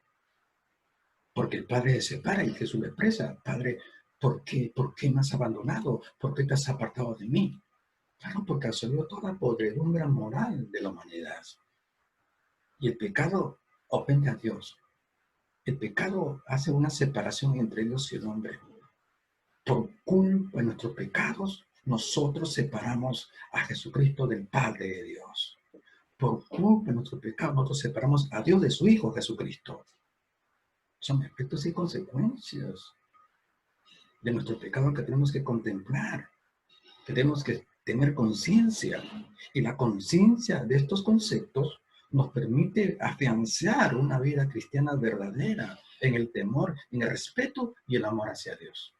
Porque el Padre se separa y Jesús le expresa: Padre, ¿por qué me has abandonado? ¿Por qué te has apartado de mí? Claro, porque absorbió toda la podredumbre moral de la humanidad. Y el pecado ofende a Dios. El pecado hace una separación entre Dios y el hombre. Por culpa de nuestros pecados, nosotros separamos a Jesucristo del Padre de Dios. Por culpa de nuestros pecados, nosotros separamos a Dios de su Hijo Jesucristo. Son efectos y consecuencias de nuestro pecado que tenemos que contemplar, que tenemos que tener conciencia. Y la conciencia de estos conceptos nos permite afianzar una vida cristiana verdadera en el temor, en el respeto y el amor hacia Dios.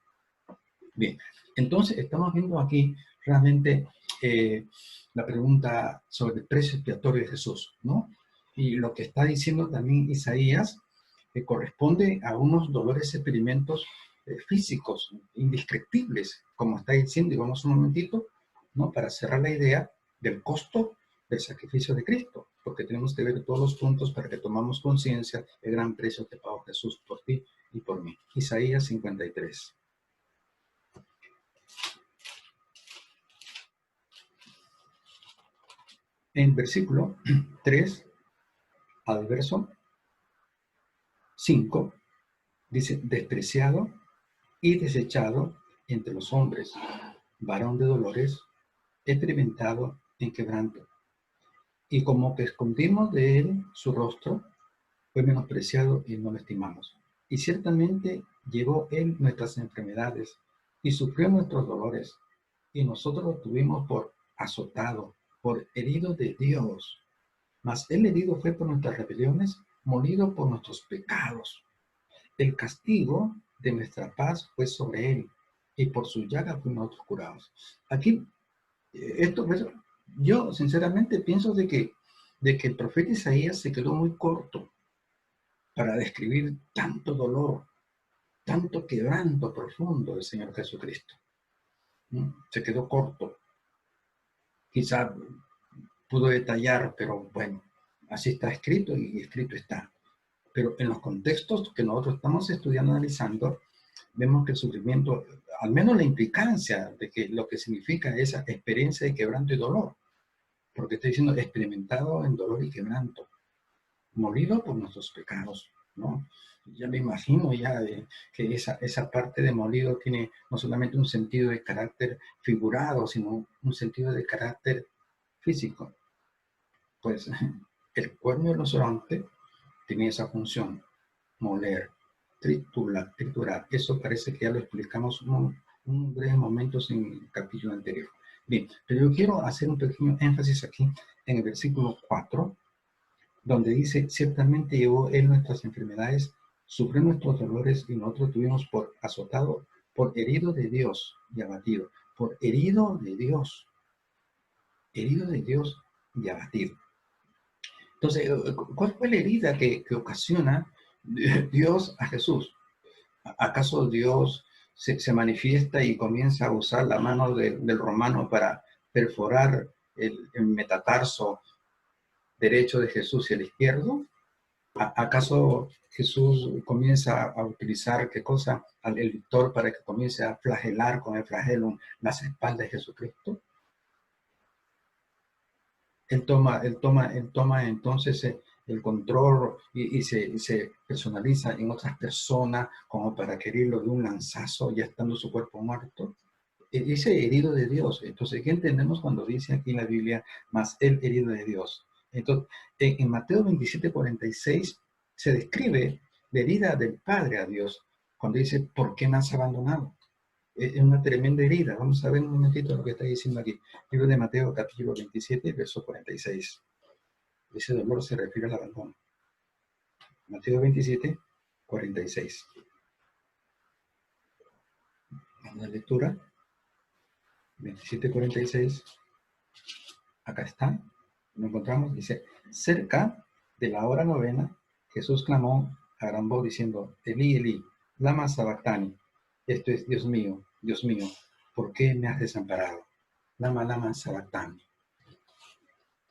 Bien, entonces estamos viendo aquí realmente la pregunta sobre el precio expiatorio de Jesús, ¿no? Y lo que está diciendo también Isaías, que corresponde a unos dolores experimentos físicos indescriptibles, como está diciendo, y vamos un momentito, ¿no? Para cerrar la idea del costo del sacrificio de Cristo, porque tenemos que ver todos los puntos para que tomamos conciencia del gran precio que pagó Jesús por ti y por mí. Isaías 53. En versículo 3 al verso 5, dice: despreciado y desechado entre los hombres, varón de dolores, experimentado en quebranto. Y como que escondimos de él su rostro, fue menospreciado y no lo estimamos. Y ciertamente llevó Él nuestras enfermedades y sufrió nuestros dolores. Y nosotros lo tuvimos por azotado, por herido de Dios. Mas Él herido fue por nuestras rebeliones, molido por nuestros pecados. El castigo de nuestra paz fue sobre Él, y por su llaga fuimos nosotros curados. Aquí, esto, pues, yo sinceramente pienso de que el profeta Isaías se quedó muy corto para describir tanto dolor, tanto quebranto profundo del Señor Jesucristo. ¿No? Se quedó corto. Quizá pudo detallar, pero bueno, así está escrito y escrito está. Pero en los contextos que nosotros estamos estudiando, analizando, vemos que el sufrimiento, al menos la implicancia de que lo que significa esa experiencia de quebranto y dolor, porque está diciendo experimentado en dolor y quebranto, molido por nuestros pecados, ¿no? Ya me imagino ya que esa parte de molido tiene no solamente un sentido de carácter figurado, sino un sentido de carácter físico. Pues el cuerno del rinoceronte tiene esa función, moler, triturar. Eso parece que ya lo explicamos un breve momento en el capítulo anterior. Bien, pero yo quiero hacer un pequeño énfasis aquí en el versículo 4, donde dice, ciertamente llevó Él nuestras enfermedades, sufrió nuestros dolores y nosotros tuvimos por azotado, por herido de Dios y abatido, por herido de Dios y abatido. Entonces, ¿cuál fue la herida que ocasiona Dios a Jesús? ¿Acaso Dios se manifiesta y comienza a usar la mano del romano para perforar el metatarso derecho de Jesús y el izquierdo? ¿Acaso Jesús comienza a utilizar qué cosa? El lictor para que comience a flagelar con el flagelo las espaldas de Jesucristo. Él toma entonces el control y se personaliza en otras personas como para quererlo de un lanzazo ya estando su cuerpo muerto. Ese herido de Dios. Entonces, ¿qué entendemos cuando dice aquí en la Biblia, más el herido de Dios? Entonces, en Mateo 27:46 se describe la herida del Padre a Dios cuando dice, ¿por qué me has abandonado? Es una tremenda herida. Vamos a ver un momentito lo que está diciendo aquí. Libro de Mateo, capítulo 27, verso 46. Ese dolor se refiere al abandono. Mateo 27, 46. Vamos a la lectura. 27, 46. Acá está. Lo encontramos. Dice, cerca de la hora novena, Jesús clamó a gran voz diciendo, Elí, Elí, lama sabactani. Esto es, Dios mío, ¿por qué me has desamparado? Lama, lama sabactani.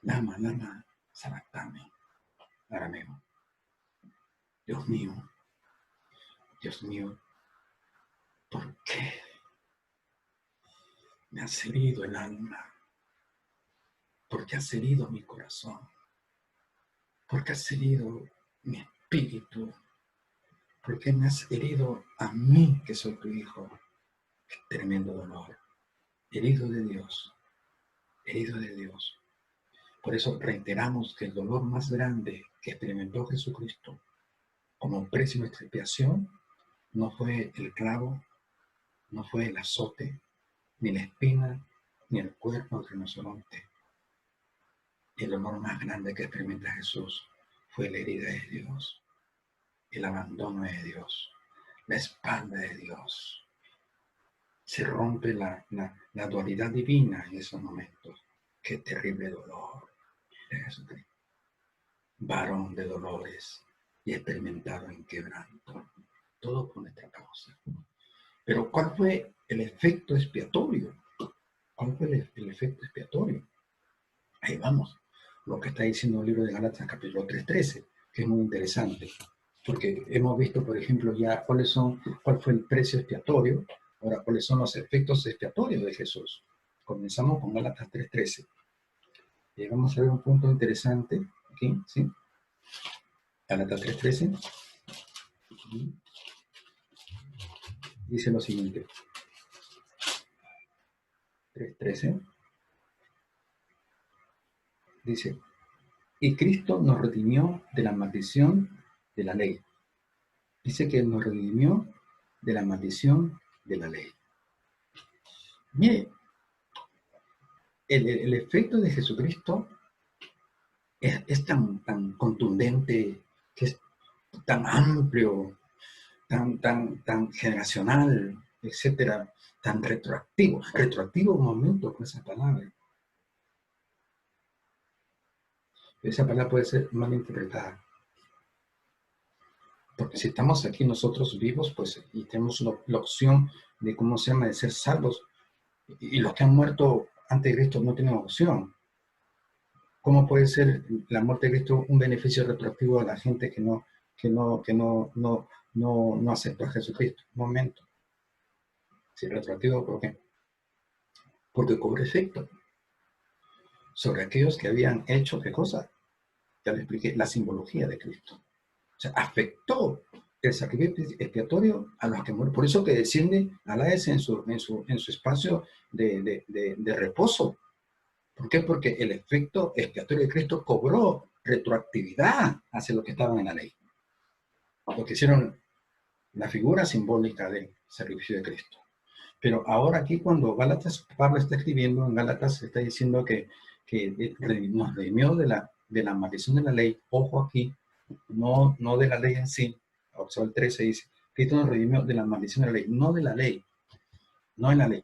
Lama, lama sabactani. Arameo. Dios mío, ¿por qué me has herido el alma? ¿Por qué has herido mi corazón? ¿Por qué has herido mi espíritu? ¿Por qué me has herido a mí que soy tu hijo? Qué tremendo dolor. Herido de Dios, herido de Dios. Por eso reiteramos que el dolor más grande que experimentó Jesucristo como precio de nuestra expiación no fue el clavo, no fue el azote, ni la espina, ni el cuerno del rinoceronte. El dolor más grande que experimenta Jesús fue la herida de Dios, el abandono de Dios, la espalda de Dios. Se rompe la dualidad divina en esos momentos. Qué terrible dolor de Jesucristo. Varón de dolores y experimentado en quebranto. Todo por nuestra causa. Pero ¿cuál fue el efecto expiatorio? ¿Cuál fue el efecto expiatorio? Ahí vamos. Lo que está diciendo el libro de Gálatas capítulo 3:13, que es muy interesante. Porque hemos visto, por ejemplo, ya cuál fue el precio expiatorio. Ahora, ¿cuáles son los efectos expiatorios de Jesús? Comenzamos con Gálatas 3:13. Y vamos a ver un punto interesante aquí, ¿sí? Gálatas 3:13. Dice lo siguiente. 3:13. Dice, y Cristo nos redimió de la maldición de la ley, Dice que nos redimió de la maldición de la ley. Mire, el efecto de Jesucristo es tan contundente, que es tan amplio, tan generacional, etcétera, tan retroactivo. Retroactivo un momento con esa palabra. Esa palabra puede ser mal interpretada. Porque si estamos aquí nosotros vivos, pues, y tenemos la opción de, ¿cómo se llama?, de ser salvos, y los que han muerto antes de Cristo no tienen opción. ¿Cómo puede ser la muerte de Cristo un beneficio retroactivo a la gente que no aceptó a Jesucristo? Un momento. Si retroactivo, ¿por qué? Porque cobró efecto sobre aquellos que habían hecho, ¿qué cosa? Ya le expliqué, la simbología de Cristo. O sea, afectó el sacrificio expiatorio a los que mueren. Por eso que desciende a la Hades en su espacio de reposo. ¿Por qué? Porque el efecto expiatorio de Cristo cobró retroactividad hacia los que estaban en la ley. Lo que hicieron la figura simbólica del sacrificio de Cristo. Pero ahora aquí cuando Pablo está escribiendo, en Gálatas está diciendo que nos redimió de la maldición de la ley. Ojo aquí, no de la ley en sí. Observa el 13 dice, Cristo nos redimió de la maldición de la ley, no de la ley, no en la ley.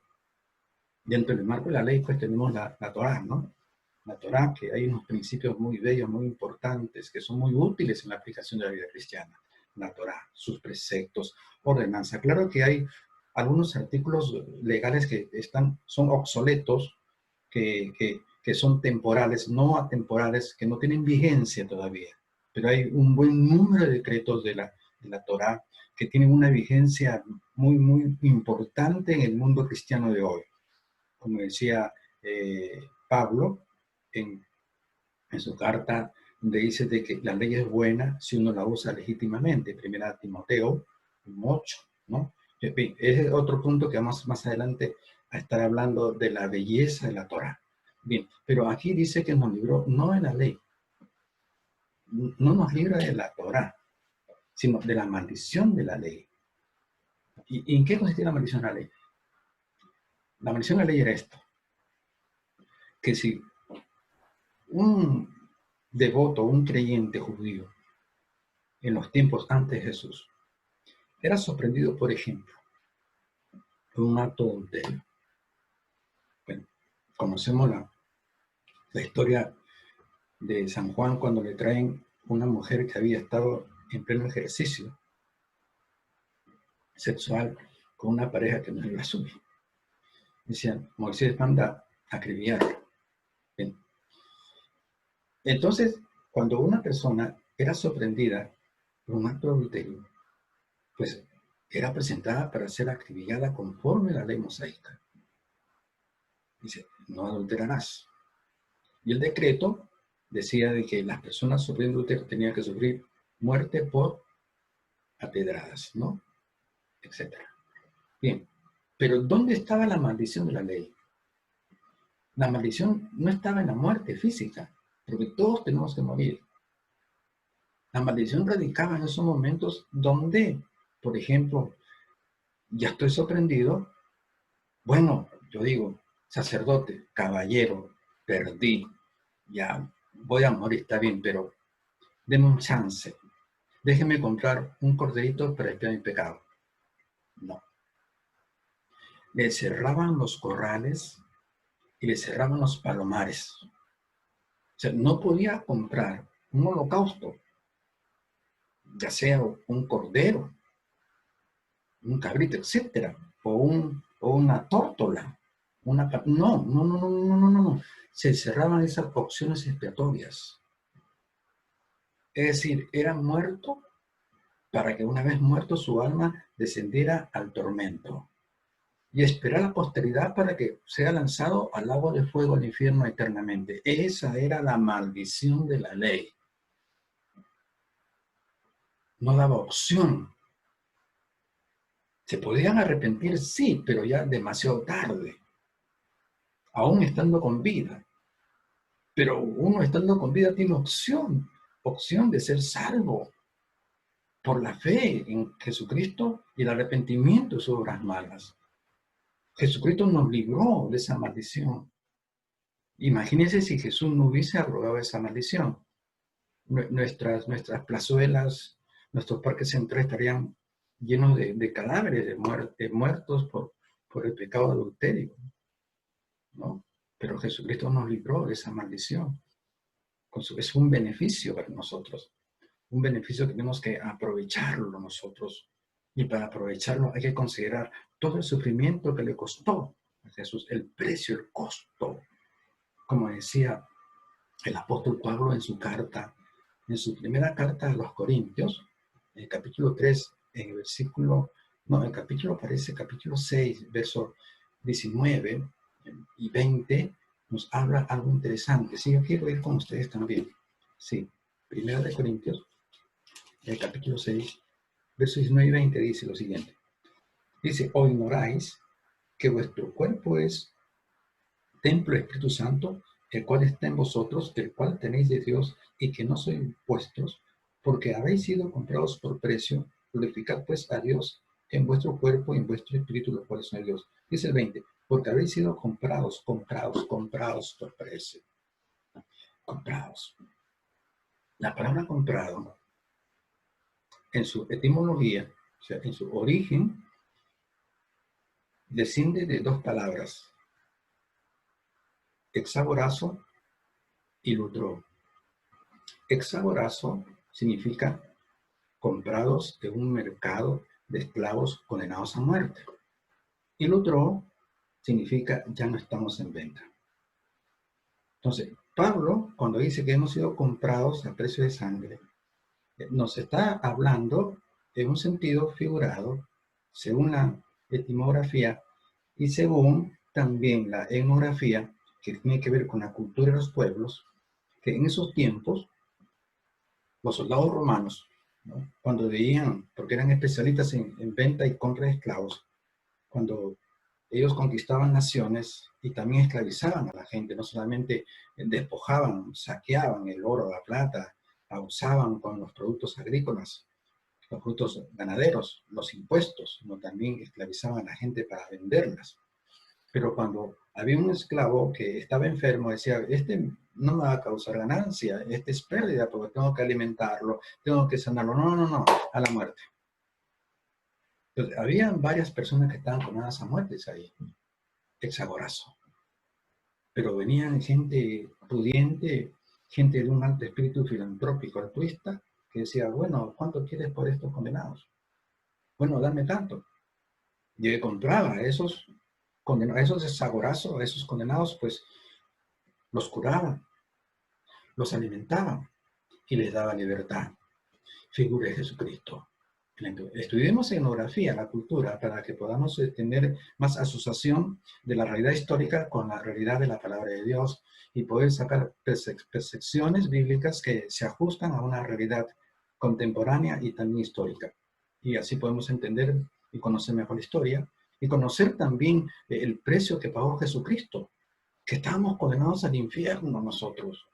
Dentro del marco de la ley pues tenemos la Torá, ¿no? La Torá, que hay unos principios muy bellos, muy importantes, que son muy útiles en la aplicación de la vida cristiana. La Torá, sus preceptos, ordenanza. Claro que hay algunos artículos legales que son obsoletos, que son temporales, no atemporales, que no tienen vigencia todavía. Pero hay un buen número de decretos de la Torá que tienen una vigencia muy, muy importante en el mundo cristiano de hoy. Como decía Pablo en su carta, donde dice de que la ley es buena si uno la usa legítimamente. Primera Timoteo 8, ¿no? Ese es otro punto que vamos más adelante a estar hablando de la belleza de la Torá. Bien, pero aquí dice que nos libró no de la ley, no nos libra de la Torá, sino de la maldición de la ley. ¿Y en qué consistía la maldición de la ley? La maldición de la ley era esto, que si un devoto, un creyente judío, en los tiempos antes de Jesús, era sorprendido, por ejemplo, por un acto de adulterio. Bueno, conocemos la historia de San Juan cuando le traen una mujer que había estado en pleno ejercicio sexual con una pareja que no era la suya. Decían, Moisés manda a acribillarla. Bien. Entonces, cuando una persona era sorprendida por un acto de adulterio, pues era presentada para ser acribillada conforme a la ley mosaica. Dice, no adulterarás. Y el decreto decía de que las personas sufriendo adulterio tenían que sufrir muerte por apedradas, ¿no? Etcétera. Bien, pero ¿dónde estaba la maldición de la ley? La maldición no estaba en la muerte física, porque todos tenemos que morir. La maldición radicaba en esos momentos donde, por ejemplo, ya estoy sorprendido, bueno, yo digo, sacerdote, caballero, perdí, ya voy a morir, está bien, pero denme un chance, déjeme comprar un corderito para expiar mi pecado. No. Le cerraban los corrales y le cerraban los palomares. O sea, no podía comprar un holocausto, ya sea un cordero, un cabrito, etcétera, o una tórtola. No. Se cerraban esas opciones expiatorias. Es decir, era muerto para que una vez muerto su alma descendiera al tormento y esperar a la posteridad para que sea lanzado al lago de fuego al infierno eternamente. Esa era la maldición de la ley. No daba opción. Se podían arrepentir, sí, pero ya demasiado tarde, aún estando con vida. Pero uno estando con vida tiene opción de ser salvo. por la fe en Jesucristo y el arrepentimiento de sus obras malas. Jesucristo nos libró de esa maldición. Imagínense si Jesús no hubiese abrogado esa maldición. Nuestras plazuelas, nuestros parques centrales estarían llenos de cadáveres, de muertos por el pecado de adulterio, ¿no? Pero Jesucristo nos libró de esa maldición. Es un beneficio para nosotros, un beneficio que tenemos que aprovecharlo nosotros. Y para aprovecharlo hay que considerar todo el sufrimiento que le costó a Jesús, el precio, el costo. Como decía el apóstol Pablo en su carta, en su primera carta a los Corintios, en el capítulo 3, en el versículo, no, el capítulo parece capítulo 6, verso 19 y 20, nos habla algo interesante. Sí, yo quiero ir con ustedes también. Sí, primera de Corintios, el capítulo 6, versos 19 y 20 dice lo siguiente. Dice, ¿o ignoráis que vuestro cuerpo es templo del Espíritu Santo, el cual está en vosotros, el cual tenéis de Dios, y que no sois vuestros, porque habéis sido comprados por precio? Glorificad pues a Dios en vuestro cuerpo y en vuestro espíritu, los cuales son de Dios. Dice el 20, porque habéis sido comprados por precio. Comprados. La palabra comprado, en su etimología, o sea, en su origen, desciende de dos palabras, exagorazo y lutro. Exagorazo significa comprados de un mercado de esclavos condenados a muerte. Y lutro significa ya no estamos en venta. Entonces, Pablo, cuando dice que hemos sido comprados a precio de sangre, nos está hablando en un sentido figurado, según la etimografía y según también la etnografía, que tiene que ver con la cultura de los pueblos, que en esos tiempos los soldados romanos, ¿no?, cuando veían, porque eran especialistas en venta y compra de esclavos, cuando ellos conquistaban naciones y también esclavizaban a la gente, no solamente despojaban, saqueaban el oro, la plata, abusaban con los productos agrícolas, los productos ganaderos, los impuestos, sino también esclavizaban a la gente para venderlas. Pero cuando había un esclavo que estaba enfermo, decía, este no me va a causar ganancia, este es pérdida porque tengo que alimentarlo, tengo que sanarlo. No, no, no, a la muerte. Entonces, había varias personas que estaban condenadas a muertes ahí, exagorazo. Pero venían gente pudiente, gente de un alto espíritu filantrópico, altruista, que decía, bueno, ¿cuánto quieres por estos condenados? Bueno, dame tanto. Y él compraba a esos condenados, a esos exagorazos, a esos condenados, pues los curaba, los alimentaba y les daba libertad. Figura de Jesucristo. Estudiemos etnografía, la cultura, para que podamos tener más asociación de la realidad histórica con la realidad de la palabra de Dios y poder sacar percepciones bíblicas que se ajustan a una realidad contemporánea y también histórica. Y así podemos entender y conocer mejor la historia y conocer también el precio que pagó Jesucristo, que estábamos condenados al infierno nosotros,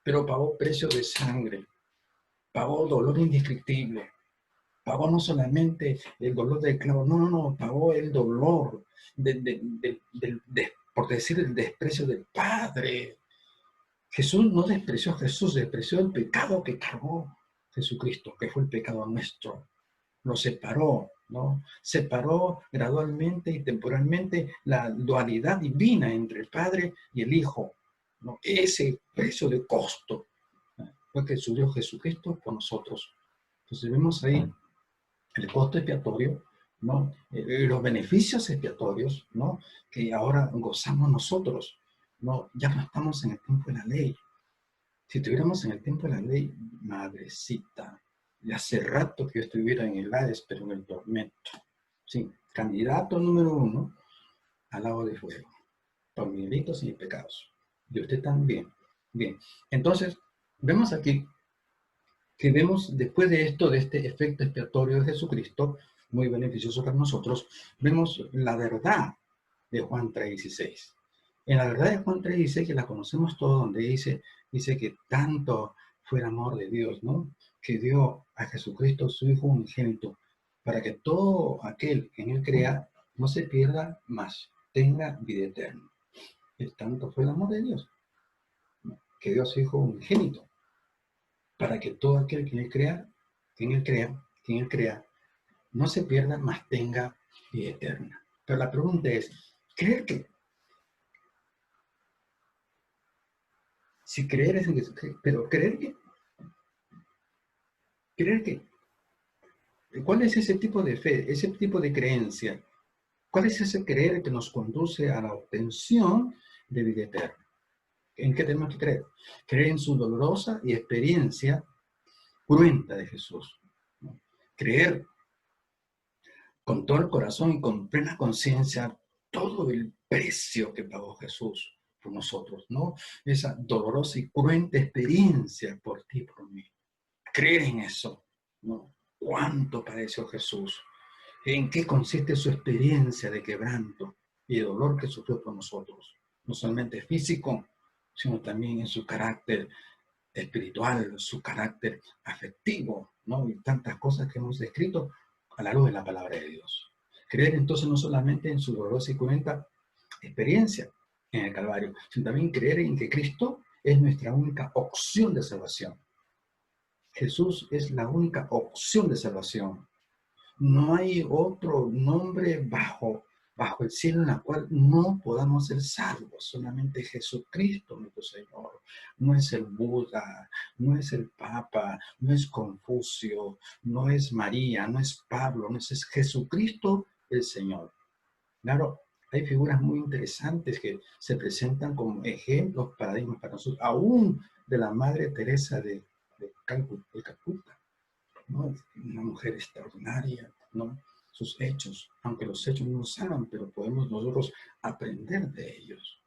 pero pagó precio de sangre, pagó dolor indescriptible. Pagó no solamente el dolor del clavo, no, no, no, pagó el dolor, por decir, el desprecio del Padre. Jesús no despreció a Jesús, despreció el pecado que cargó Jesucristo, que fue el pecado nuestro. Lo separó, ¿no? Separó gradualmente y temporalmente la dualidad divina entre el Padre y el Hijo, ¿no? Ese precio de costo fue que subió Jesucristo por nosotros. Entonces vemos ahí el costo expiatorio, ¿no? Los beneficios expiatorios, ¿no?, que ahora gozamos nosotros, ¿no? Ya no estamos en el tiempo de la ley. Si estuviéramos en el tiempo de la ley, madrecita, ya hace rato que yo estuviera en el Hades, pero en el tormento. Sí, candidato número 1 al lago de fuego, por mis delitos y mis pecados. Y usted también. Bien, entonces, vemos aquí que vemos después de esto, de este efecto expiatorio de Jesucristo, muy beneficioso para nosotros, vemos la verdad de Juan 3:16. En la verdad de Juan 3:16, que la conocemos todos, donde dice que tanto fue el amor de Dios, ¿no?, que dio a Jesucristo, su Hijo unigénito, para que todo aquel que en él crea no se pierda, mas tenga vida eterna. El tanto fue el amor de Dios, ¿no?, que dio a su Hijo unigénito, para que todo aquel que en él crea, no se pierda, mas tenga vida eterna. Pero la pregunta es, ¿creer qué? Si creer es en Jesucristo, pero ¿creer qué? ¿Creer qué? ¿Cuál es ese tipo de fe, ese tipo de creencia? ¿Cuál es ese creer que nos conduce a la obtención de vida eterna? ¿En qué tenemos que creer? Creer en su dolorosa y experiencia cruenta de Jesús, ¿no? Creer con todo el corazón y con plena conciencia todo el precio que pagó Jesús por nosotros, ¿no? Esa dolorosa y cruenta experiencia por ti, por mí. Creer en eso, ¿no? ¿Cuánto padeció Jesús? ¿En qué consiste su experiencia de quebranto y de dolor que sufrió por nosotros? No solamente físico, sino también en su carácter espiritual, su carácter afectivo, ¿no? Y tantas cosas que hemos descrito a la luz de la palabra de Dios. Creer entonces no solamente en su dolorosa y cruenta experiencia en el Calvario, sino también creer en que Cristo es nuestra única opción de salvación. Jesús es la única opción de salvación. No hay otro nombre bajo el cielo en la cual no podamos ser salvos. Solamente Jesucristo, nuestro Señor. No es el Buda, no es el Papa, no es Confucio, no es María, no es Pablo, no es Jesucristo el Señor. Claro, hay figuras muy interesantes que se presentan como ejemplos, paradigmas para nosotros, aún de la Madre Teresa de Calcuta, ¿no? Una mujer extraordinaria, ¿no? Sus hechos, aunque los hechos no nos hagan, pero podemos nosotros aprender de ellos.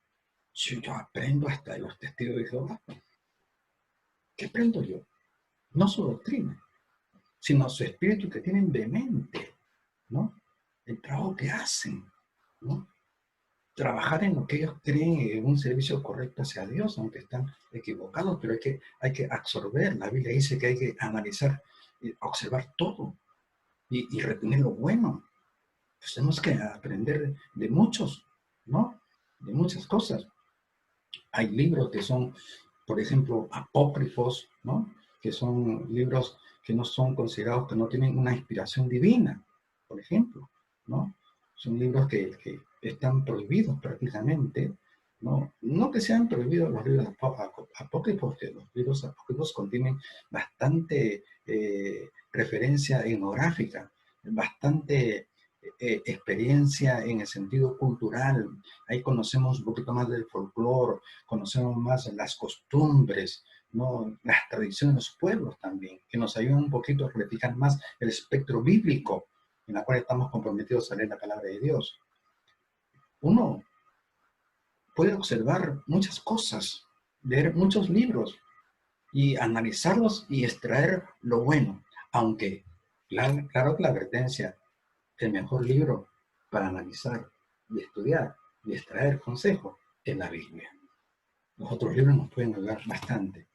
Si yo aprendo hasta de los testigos de Jehová, ¿qué aprendo yo? No su doctrina, sino su espíritu que tienen de mente, ¿no? El trabajo que hacen, ¿no? Trabajar en lo que ellos creen en un servicio correcto hacia Dios, aunque están equivocados, pero hay que absorber. La Biblia dice que hay que analizar, observar todo y retener lo bueno. Pues tenemos que aprender de muchos, ¿no? De muchas cosas. Hay libros que son, por ejemplo, apócrifos, ¿no? Que son libros que no son considerados, que no tienen una inspiración divina, por ejemplo, ¿no? Son libros que están prohibidos prácticamente, ¿no? No que sean prohibidos los libros apócrifos, que los libros apócrifos contienen bastante referencia etnográfica, bastante experiencia en el sentido cultural. Ahí conocemos un poquito más del folclore, conocemos más las costumbres, ¿no? Las tradiciones de los pueblos también, que nos ayudan un poquito a reflejar más el espectro bíblico en la cual estamos comprometidos a leer la palabra de Dios. Uno puede observar muchas cosas, leer muchos libros y analizarlos y extraer lo bueno, aunque claro que la advertencia, el mejor libro para analizar y estudiar y extraer consejo es la Biblia. Los otros libros nos pueden ayudar bastante.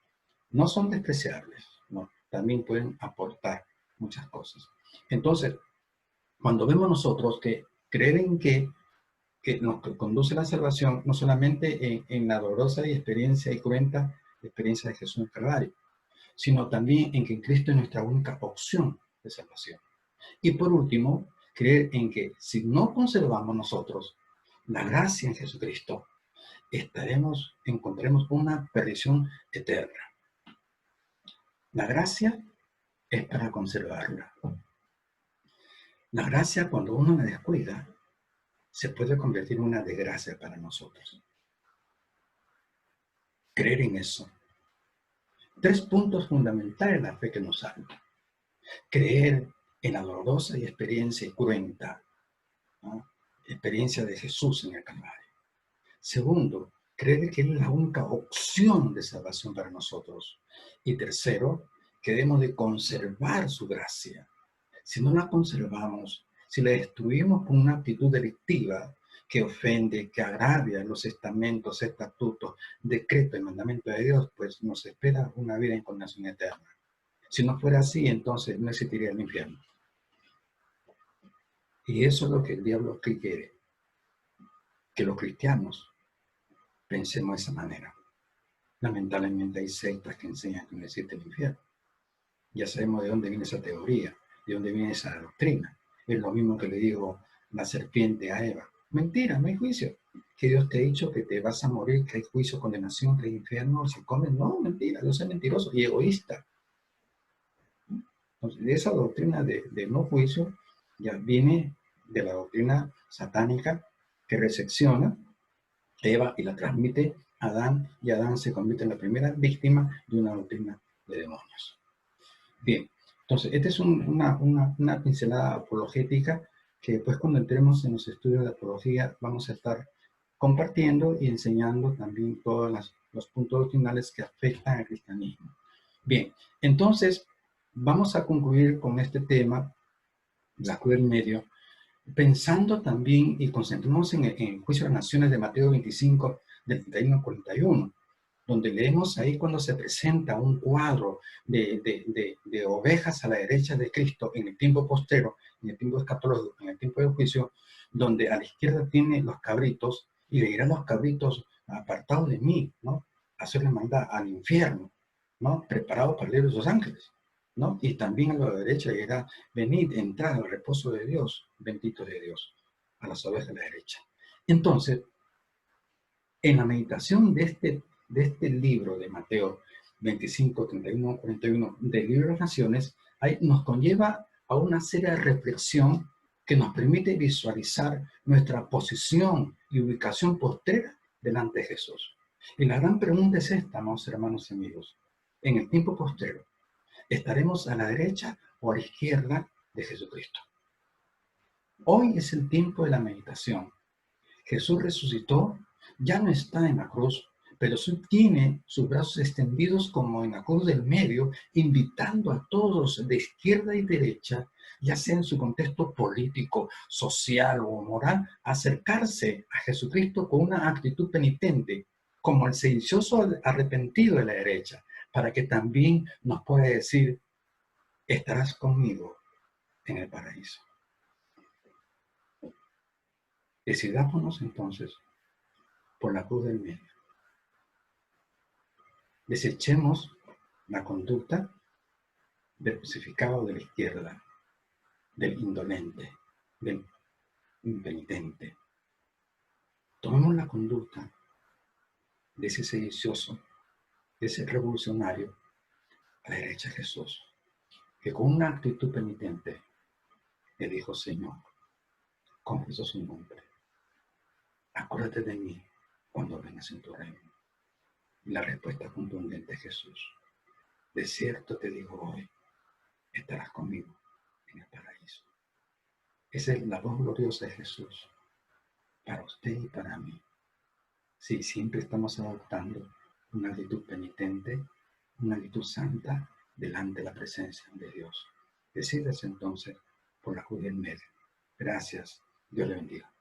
No son despreciables, no, también pueden aportar muchas cosas. Entonces, cuando vemos nosotros que creer en que nos conduce a la salvación, no solamente en la dolorosa experiencia y cruenta experiencia de Jesús en el Calvario, sino también en que Cristo es nuestra única opción de salvación. Y por último, creer en que si no conservamos nosotros la gracia en Jesucristo, encontraremos una perdición eterna. La gracia es para conservarla. La gracia, cuando uno la descuida, se puede convertir en una desgracia para nosotros. Creer en eso. 3 puntos fundamentales de la fe que nos salva. Creer en la dolorosa y experiencia y cruenta, ¿no?, experiencia de Jesús en el Calvario. Segundo, creer que Él es la única opción de salvación para nosotros. Y tercero, que debemos de conservar su gracia. Si no la conservamos, si la destruimos con una actitud delictiva que ofende, que agravia los estamentos, estatutos, decretos y mandamientos de Dios, pues nos espera una vida en condenación eterna. Si no fuera así, entonces no existiría el infierno. Y eso es lo que el diablo quiere, que los cristianos pensemos de esa manera. Lamentablemente hay sectas que enseñan que no existe el infierno. Ya sabemos de dónde viene esa teoría, de dónde viene esa doctrina. Es lo mismo que le dijo la serpiente a Eva. Mentira, no hay juicio. Que Dios te ha dicho que te vas a morir, que hay juicio, condenación, que hay infierno, si comes. No, mentira, Dios es mentiroso y egoísta. Entonces, esa doctrina de no juicio ya viene de la doctrina satánica que recepciona Eva y la transmite a Adán, y Adán se convierte en la primera víctima de una doctrina de demonios. Bien, entonces, esta es una pincelada apologética que después cuando entremos en los estudios de apología vamos a estar compartiendo y enseñando también todos los puntos doctrinales que afectan al cristianismo. Bien, entonces vamos a concluir con este tema, la cruz del medio, pensando también y concentrándonos en el juicio de las naciones de Mateo 25, del 31 al 41, donde leemos ahí cuando se presenta un cuadro de ovejas a la derecha de Cristo en el tiempo postero, en el tiempo escatológico, en el tiempo del juicio, donde a la izquierda tiene los cabritos y le dirán los cabritos apartados de mí, ¿no? Hacerle maldad al infierno, ¿no? Preparado para leer a sus ángeles, ¿no? Y también a la derecha dirá, venid, entrad al reposo de Dios, bendito de Dios, a las ovejas de la derecha. Entonces, en la meditación de este libro de Mateo 25, 31, 41, del libro de las Naciones, ahí nos conlleva a una seria reflexión que nos permite visualizar nuestra posición y ubicación postrera delante de Jesús. Y la gran pregunta es esta, amados hermanos y amigos. En el tiempo postrero, ¿estaremos a la derecha o a la izquierda de Jesucristo? Hoy es el tiempo de la meditación. Jesús resucitó, ya no está en la cruz, pero tiene sus brazos extendidos como en la cruz del medio, invitando a todos de izquierda y derecha, ya sea en su contexto político, social o moral, a acercarse a Jesucristo con una actitud penitente, como el sedicioso arrepentido de la derecha, para que también nos pueda decir, estarás conmigo en el paraíso. Decidámonos entonces por la cruz del medio. Desechemos la conducta del crucificado de la izquierda, del indolente, del impenitente. Tomemos la conducta de ese sedicioso, de ese revolucionario a la derecha de Jesús, que con una actitud penitente le dijo, Señor, confieso su nombre, acuérdate de mí cuando vengas en tu reino. Y la respuesta contundente de Jesús, de cierto te digo hoy, estarás conmigo en el paraíso. Esa es la voz gloriosa de Jesús para usted y para mí. Si siempre estamos adoptando una actitud penitente, una actitud santa delante de la presencia de Dios. Decídase entonces por la cruz del medio. Gracias. Dios le bendiga.